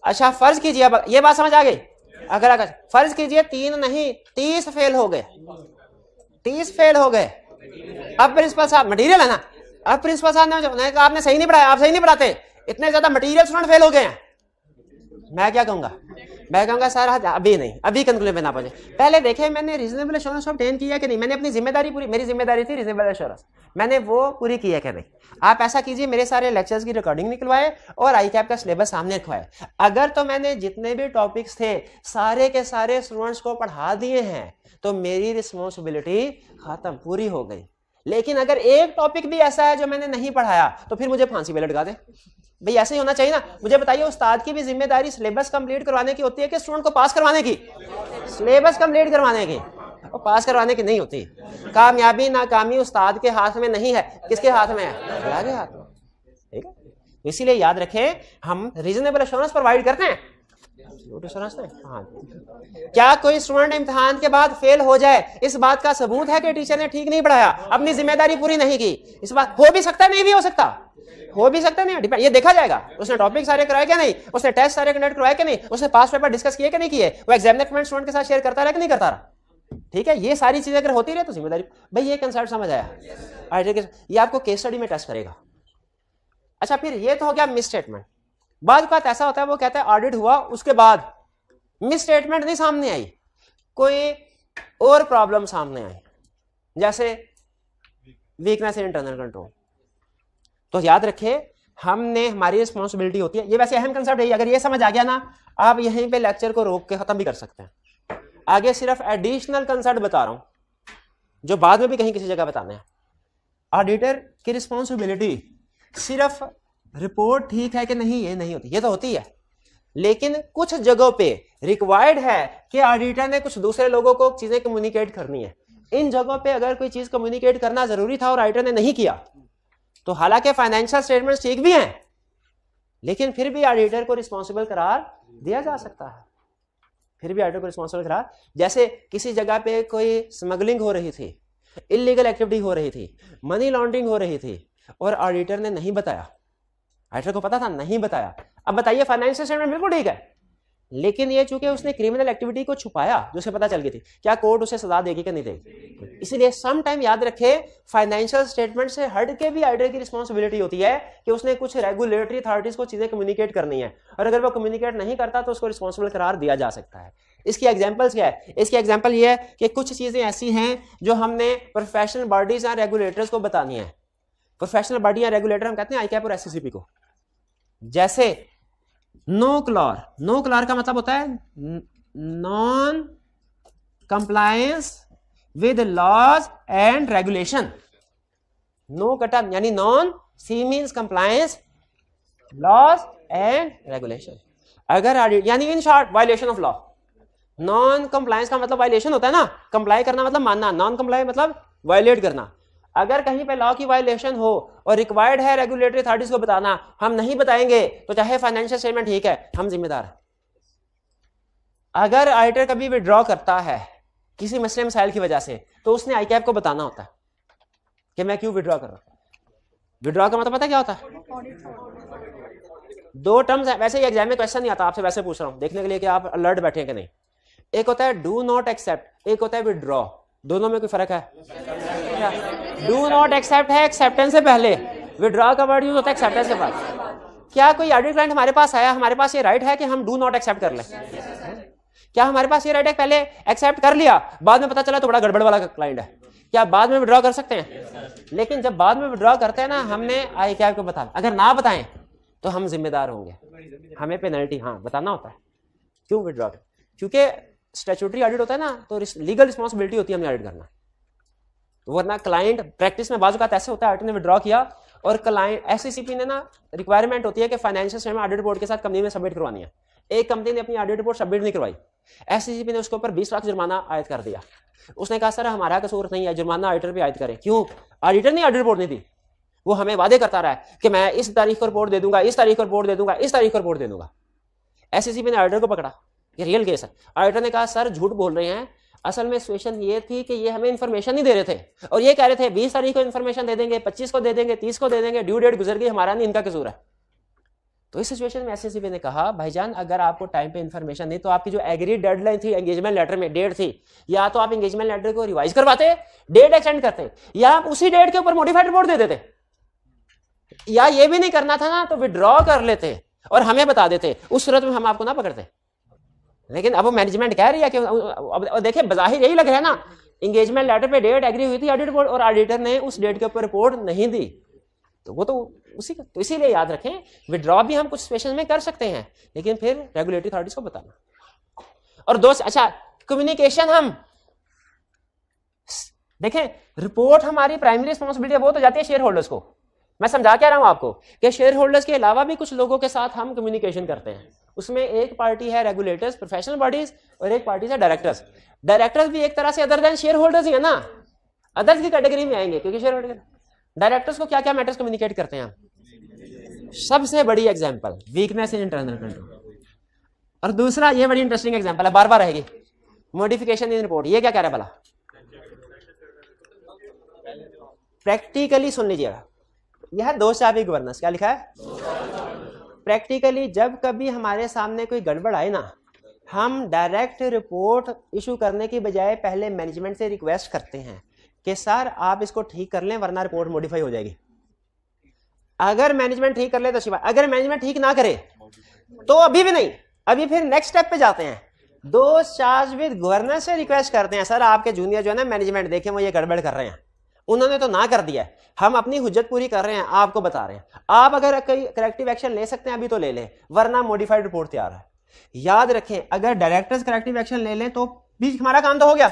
अच्छा फर्ज कीजिए, अब ये बात समझ आ गई। अगर फर्ज कीजिए 3 नहीं 30 फेल हो गए, 30 फेल हो गए। अब प्रिंसिपल साहब, मटेरियल है ना, अब प्रिंसिपल साहब ने कहा आपने सही नहीं पढ़ाया, आप सही नहीं पढ़ाते, इतने ज्यादा मटेरियल स्टूडेंट फेल हो गए हैं। मैं क्या कहूंगा? मैं कहूंगा सर अभी नहीं, अभी कंक्लूजन पे ना पहुंचे, पहले देखें मैंने रीजनेबल एश्योरेंस ऑब्टेन किया कि नहीं, मैंने अपनी जिम्मेदारी पूरी, मेरी जिम्मेदारी थी रीजनेबल एश्योरेंस, मैंने वो पूरी की है कि नहीं। आप ऐसा कीजिए, मेरे सारे लेक्चर्स की रिकॉर्डिंग निकलवाए और आईकैप का सिलेबस सामने रखवाए। अगर तो मैंने जितने भी टॉपिक्स थे सारे के सारे स्टूडेंट्स को पढ़ा दिए हैं तो मेरी रिस्पॉन्सिबिलिटी खत्म, पूरी हो गई। लेकिन अगर एक टॉपिक भी ऐसा है जो मैंने नहीं पढ़ाया तो फिर मुझे फांसी पे लटका दे भाई। ऐसे ही होना चाहिए ना। मुझे बताइए, उस्ताद की भी जिम्मेदारी सिलेबस कंप्लीट करवाने की होती है कि स्टूडेंट को पास करवाने की? सिलेबस कंप्लीट करवाने की, और पास करवाने की नहीं होती। कामयाबी नाकामी उस्ताद के हाथ में नहीं है, किसके हाथ में है? अल्लाह के हाथ में। ठीक है, इसीलिए याद रखें, हम रीजनेबल एश्योरेंस प्रोवाइड करते हैं। हाँ, क्या कोई स्टूडेंट इम्तिहान के बाद फेल हो जाए, इस बात का सबूत है कि टीचर ने ठीक नहीं पढ़ाया, अपनी जिम्मेदारी पूरी नहीं की? इस बात हो भी सकता है, नहीं भी हो सकता, हो भी सकता नहीं, डिपेंड, ये देखा जाएगा उसने टॉपिक सारे कराए क्या नहीं, उसने टेस्ट सारे कंडक्ट करवाए कि नहीं, उसने पास पेपर डिस्कस किए कि नहीं किए, वो एग्जामिनर कमेंट स्टूडेंट के साथ शेयर करता रहा कि नहीं करता रहा। ठीक है, ये सारी चीजें अगर होती रहे तो जिम्मेदारी। भाई ये कंसेप्ट समझ आया? ये आपको केस स्टडी में टेस्ट करेगा। अच्छा, फिर ये तो हो गया मिस स्टेटमेंट। बाद बात ऐसा होता है, वो कहता है ऑडिट हुआ, उसके बाद मिस स्टेटमेंट नहीं सामने आई, कोई और प्रॉब्लम सामने आई, जैसे वीकनेस इन इंटरनल कंट्रोल। तो याद रखें, हमारी रिस्पॉन्सिबिलिटी होती है। ये वैसे अहम कंसेप्ट है, अगर ये समझ आ गया ना, आप यहीं पे लेक्चर को रोक के खत्म भी कर सकते हैं। आगे सिर्फ एडिशनल कंसेप्ट बता रहा हूं जो बाद में भी कहीं किसी जगह बताने हैं। ऑडिटर की रिस्पॉन्सिबिलिटी सिर्फ रिपोर्ट ठीक है कि नहीं ये नहीं होती, ये तो होती है, लेकिन कुछ जगहों पे रिक्वायर्ड है कि ऑडिटर ने कुछ दूसरे लोगों को चीजें कम्युनिकेट करनी है। इन जगहों पे अगर कोई चीज कम्युनिकेट करना जरूरी था और ऑडिटर ने नहीं किया, तो हालांकि फाइनेंशियल स्टेटमेंट्स ठीक भी हैं, लेकिन फिर भी ऑडिटर को रिस्पॉन्सिबल करार दिया जा सकता है। फिर भी ऑडिटर को रिस्पॉन्सिबल करार, जैसे किसी जगह पे कोई स्मगलिंग हो रही थी, इलीगल एक्टिविटी हो रही थी, मनी लॉन्ड्रिंग हो रही थी, और ऑडिटर ने नहीं बताया, ऑडिटर को पता था नहीं बताया। अब बताइए, फाइनेंशियल स्टेटमेंट बिल्कुल ठीक है, लेकिन ये चूंकि उसने क्रिमिनल एक्टिविटी को छुपाया जो उसे पता चल गई थी, क्या कोर्ट उसे सजा देगी कि नहीं देगी। इसीलिए सम टाइम याद रखे फाइनेंशियल स्टेटमेंट से हट के भी ऑडिटर की रिस्पॉन्सिबिलिटी होती है कि उसने कुछ रेगुलेटरी अथॉरिटीज को चीजें कम्युनिकेट करनी है, और अगर वो कम्युनिकेट नहीं करता तो उसको रिस्पॉन्सिबल करार दिया जा सकता है। इसकी एग्जांपल्स क्या है? इसकी एग्जांपल ये है कि कुछ चीजें ऐसी हैं जो हमने प्रोफेशनल बॉडीज या रेगुलेटर्स को बतानी है। प्रोफेशनल बॉडी या रेगुलेटर हम कहते हैं आईकैप और एससीसीपी को। जैसे नो क्लॉर का मतलब होता है non compliance with laws and regulation. No कटा यानी non, C means compliance, laws and regulation. अगर यानी in short violation of law. Non compliance का मतलब वायलेशन होता है ना, कंप्लाई करना मतलब मानना, नॉन कंप्लाई मतलब वायलेट करना। अगर कहीं पे लॉ की वायलेशन हो और रिक्वायर्ड है रेगुलेटरी अथॉरिटीज को बताना, हम नहीं बताएंगे तो चाहे फाइनेंशियल स्टेटमेंट ठीक है, हम जिम्मेदार हैं। अगर ऑडिटर कभी विड्रॉ करता है किसी मसले मसाइल की वजह से, तो उसने आईकैप को बताना होता है कि मैं क्यों विड्रॉ कर रहा हूं। विड्रॉ का मतलब पता क्या होता है? दो टर्म्स है, वैसे ही एग्जाम में क्वेश्चन नहीं आता, आपसे वैसे पूछ रहा हूं देखने के लिए कि आप अलर्ट बैठे कि नहीं। एक होता है डू नॉट एक्सेप्ट, एक होता है विड्रॉ। दोनों में कोई फर्क है? डू नॉट एक्सेप्ट है एक्सेप्टेंस से पहले, विड्रॉ का वर्ड यूज होता है एक्सेप्टेंस के बाद। क्या कोई ऑडिट क्लाइंट हमारे पास आया, हमारे पास ये राइट है कि हम डू नॉट एक्सेप्ट कर लें? क्या हमारे पास ये राइट है पहले एक्सेप्ट कर लिया, बाद में पता चला तो बड़ा गड़बड़ वाला क्लाइंट है, क्या बाद में विड्रॉ कर सकते हैं? लेकिन जब बाद में विड्रॉ करते हैं ना, हमने आईकैप को बताना। अगर ना बताएं तो हम जिम्मेदार होंगे, हमें पेनल्टी बताना होता है। क्यों विड्रॉ? क्योंकि स्टैट्यूटरी ऑडिट होता है ना, तो लीगल रिस्पॉन्सिबिलिटी होती है हमें ऑडिट करना। वरना क्लाइंट प्रैक्टिस में बाजू का ऐसे होता है, ऑडिटर ने विड्रॉ किया और क्लाइंट एससीसीपी ने ना रिक्वायरमेंट होती है कि फाइनेंशियल स्टेटमेंट ऑडिट रिपोर्ट के साथ कंपनी में सबमिट करवानी है। एक कंपनी ने अपनी ऑडिट रिपोर्ट सबमिट नहीं करवाई, एससीसीपी ने उसके ऊपर 20 लाख जुर्माना आयद कर दिया। उसने कहा सर हमारा कसूर नहीं है, जुर्माना ऑडिटर पे आयद करें। क्यों? ऑडिटर ने ऑडिट रिपोर्ट नहीं दी, वो हमें वादे करता रहा है कि मैं इस तारीख को रिपोर्ट दे दूंगा, इस तारीख को रिपोर्ट दे दूंगा, इस तारीख को रिपोर्ट दे दूंगा। एससीसीपी ने ऑडिटर को पकड़ा, ये रियल केस है। ऑडिटर ने कहा सर झूठ बोल रहे हैं, असल में सिचुएशन ये थी कि ये हमें इन्फॉर्मेशन नहीं दे रहे थे, और ये कह रहे थे 20 तारीख को इन्फॉर्मेशन दे देंगे, 25 को दे देंगे, 30 को दे देंगे, ड्यू डेट गुजर गई, हमारा नहीं इनका कसूर है। तो इस सिचुएशन में एससीसीपी ने कहा भाईजान अगर आपको टाइम पे इन्फॉर्मेशन नहीं, तो आपकी जो एग्रीड डेडलाइन थी एंगेजमेंट लेटर में डेट थी, या तो आप एंगेजमेंट लेटर को रिवाइज करवाते, डेट एक्सटेंड करते, या आप उसी डेट के ऊपर मॉडिफाइड रिपोर्ट दे देते, या ये भी नहीं करना था ना तो विड्रॉ कर लेते और हमें बता देते, उस सूरत में हम आपको ना पकड़ते। लेकिन अब मैनेजमेंट कह रही है कि अब देखिए बाहिर यही लग रहा है ना, एंगेजमेंट लेटर पे डेट एग्री हुई थी ऑडिट रिपोर्ट, और ऑडिटर ने उस डेट के ऊपर रिपोर्ट नहीं दी, तो वो तो उसी का। तो इसीलिए याद रखें विड्रॉ भी हम कुछ सिचुएशन में कर सकते हैं, लेकिन फिर रेगुलेटरी अथॉरिटीज को बताना। और दोस्त अच्छा कम्युनिकेशन, हम देखें रिपोर्ट हमारी प्राइमरी रिस्पॉन्सिबिलिटी वो तो जाती है शेयर होल्डर्स को। मैं समझा क्या रहा हूं आपको कि शेयर होल्डर्स के अलावा भी कुछ लोगों के साथ हम कम्युनिकेशन करते हैं। उसमें एक पार्टी है रेगुलेटर्स, प्रोफेशनल बॉडीज, और एक पार्टी है डायरेक्टर्स। डायरेक्टर्स भी एक तरह से अदर देन शेयर होल्डर्स ही है ना, अदर्स की कैटेगरी में आएंगे, क्योंकि शेयर होल्डर डायरेक्टर्स को क्या क्या मैटर्स कम्युनिकेट करते हैं हम। सबसे बड़ी example weakness in internal control, और दूसरा ये बड़ी इंटरेस्टिंग एग्जांपल है, बार बार रहेगी, मॉडिफिकेशन इन रिपोर्ट। ये क्या कह रहा है भला? प्रैक्टिकली सुन लीजिएगा, यह है 2 चाबी गवर्नेंस। क्या लिखा है? प्रैक्टिकली जब कभी हमारे सामने कोई गड़बड़ आए ना, हम डायरेक्ट रिपोर्ट इशू करने की बजाय पहले मैनेजमेंट से रिक्वेस्ट करते हैं कि सर आप इसको ठीक कर लें वरना रिपोर्ट मॉडिफाई हो जाएगी। अगर मैनेजमेंट ठीक कर ले तो शिवाय, अगर मैनेजमेंट ठीक ना करे तो अभी भी नहीं, अभी फिर नेक्स्ट स्टेप पे जाते हैं, 2 चार्ज विद गवर्नेंस से रिक्वेस्ट करते हैं सर आपके जूनियर जो है ना मैनेजमेंट देखें वो ये गड़बड़ कर रहे हैं, उन्होंने तो ना कर दिया है, हम अपनी हुज्जत पूरी कर रहे हैं, आपको बता रहे हैं, आप अगर कोई करेक्टिव एक्शन ले सकते हैं अभी तो ले लें वरना मॉडिफाइड रिपोर्ट तैयार है। याद रखें अगर डायरेक्टर्स करेक्टिव एक्शन ले लें तो भी हमारा काम तो हो गया,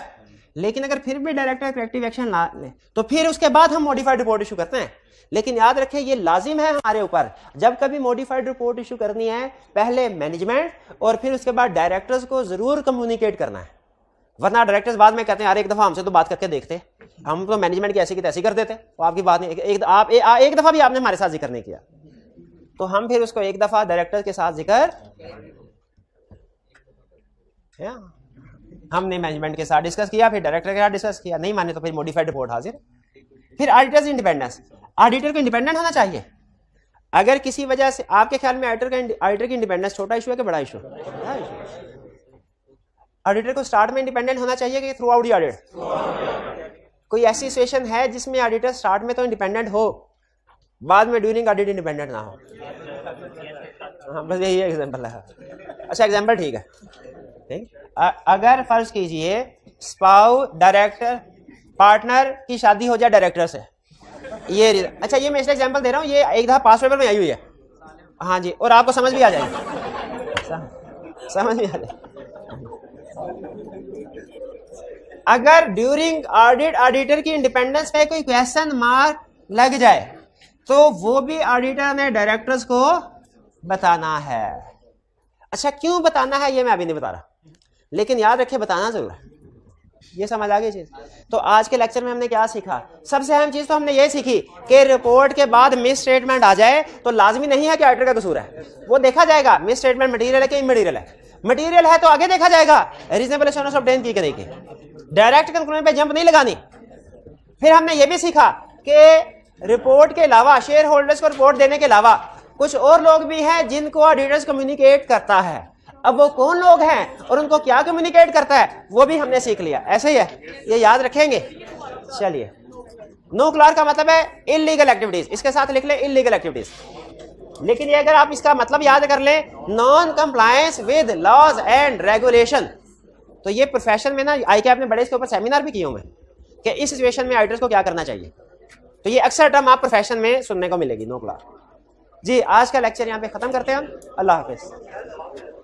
लेकिन अगर फिर भी डायरेक्टर करेक्टिव एक्शन ना ले तो फिर उसके बाद हम मॉडिफाइड रिपोर्ट इशू करते हैं। लेकिन याद रखें ये लाजिम है हमारे ऊपर, जब कभी मॉडिफाइड रिपोर्ट इशू करनी है पहले मैनेजमेंट और फिर उसके बाद डायरेक्टर्स को जरूर कम्युनिकेट करना है, वरना डायरेक्टर्स बाद में कहते हैं यार एक दफा हमसे तो बात करके देखते, हम तो मैनेजमेंट की ऐसी की तैसी कर देते, तो आपकी बात नहीं, एक दफा भी आपने हमारे साथ जिक्र नहीं किया, तो हम फिर उसको एक दफा डायरेक्टर के साथ जिक्र, हमने मैनेजमेंट के साथ डिस्कस किया, फिर डायरेक्टर के साथ डिस्कस किया, नहीं माने तो फिर मॉडिफाइड रिपोर्ट हाजिर। फिर ऑडिटर्स इंडिपेंडेंस, ऑडिटर को इंडिपेंडेंट होना चाहिए। अगर किसी वजह से आपके ख्याल में ऑडिटर की इंडिपेंडेंस छोटा इशू है कि बड़ा इशू? ऑडिटर को स्टार्ट में इंडिपेंडेंट होना चाहिए कि थ्रू आउट द ऑडिट? कोई ऐसी सिचुएशन है जिसमें ऑडिटर स्टार्ट में तो इंडिपेंडेंट हो, बाद में ड्यूरिंग ऑडिट इंडिपेंडेंट ना हो? हाँ, बस यही एग्जांपल है। अच्छा, एग्जांपल ठीक है। ठीक, अगर फर्ज कीजिए स्पाउस, डायरेक्टर, पार्टनर की शादी हो जाए डायरेक्टर से, ये अच्छा, ये मैं इसलिए एग्जांपल दे रहा हूँ, ये एक दफा पास पेपर में आई हुई है। हाँ जी, और आपको समझ भी आ जाएगी, समझ भी आ जाएगी। अगर ड्यूरिंग ऑडिट ऑडिटर की इंडिपेंडेंस पे कोई क्वेश्चन मार्क लग जाए तो वो भी ऑडिटर ने डायरेक्टर्स को बताना है। अच्छा, क्यों बताना है ये मैं अभी नहीं बता रहा, लेकिन याद रखे बताना जरूर है। ये समझ आ गई चीज? तो आज के लेक्चर में हमने क्या सीखा? सबसे अहम चीज तो हमने ये सीखी कि रिपोर्ट के बाद मिस स्टेटमेंट आ जाए तो लाजमी नहीं है कि ऑडिटर का कसूर है, वो देखा जाएगा मिस स्टेटमेंट मटेरियल है कि इमटेरियल है। मटेरियल है तो आगे देखा जाएगा रीजनेबल एश्योरेंस ऑफ डेट की कि नहीं की। डायरेक्ट कंक्लूजन पे जंप नहीं लगानी। फिर हमने ये भी सीखा कि रिपोर्ट के अलावा, शेयर होल्डर्स को रिपोर्ट देने के अलावा कुछ और लोग भी हैं जिनको ऑडिटर्स कम्युनिकेट करता है। अब वो कौन लोग हैं और उनको क्या कम्युनिकेट करता है वो भी हमने सीख लिया। ऐसे ही है, ये याद रखेंगे। चलिए, नो क्लार्क का मतलब है इलीगल एक्टिविटीज, इसके साथ लिख लें इलीगल एक्टिविटीज। लेकिन ये अगर आप इसका मतलब याद कर लें, non compliance with laws and regulation, तो ये प्रोफेशन में ना आई के आपने बड़े इसके ऊपर सेमिनार भी किए हुए कि इस सिचुएशन में ऑडिटर्स को क्या करना चाहिए। तो ये अक्सर टर्म आप प्रोफेशन में सुनने को मिलेगी, नो क्लार्क। जी, आज का लेक्चर यहाँ पे खत्म करते हैं हम। अल्लाह हाफिज।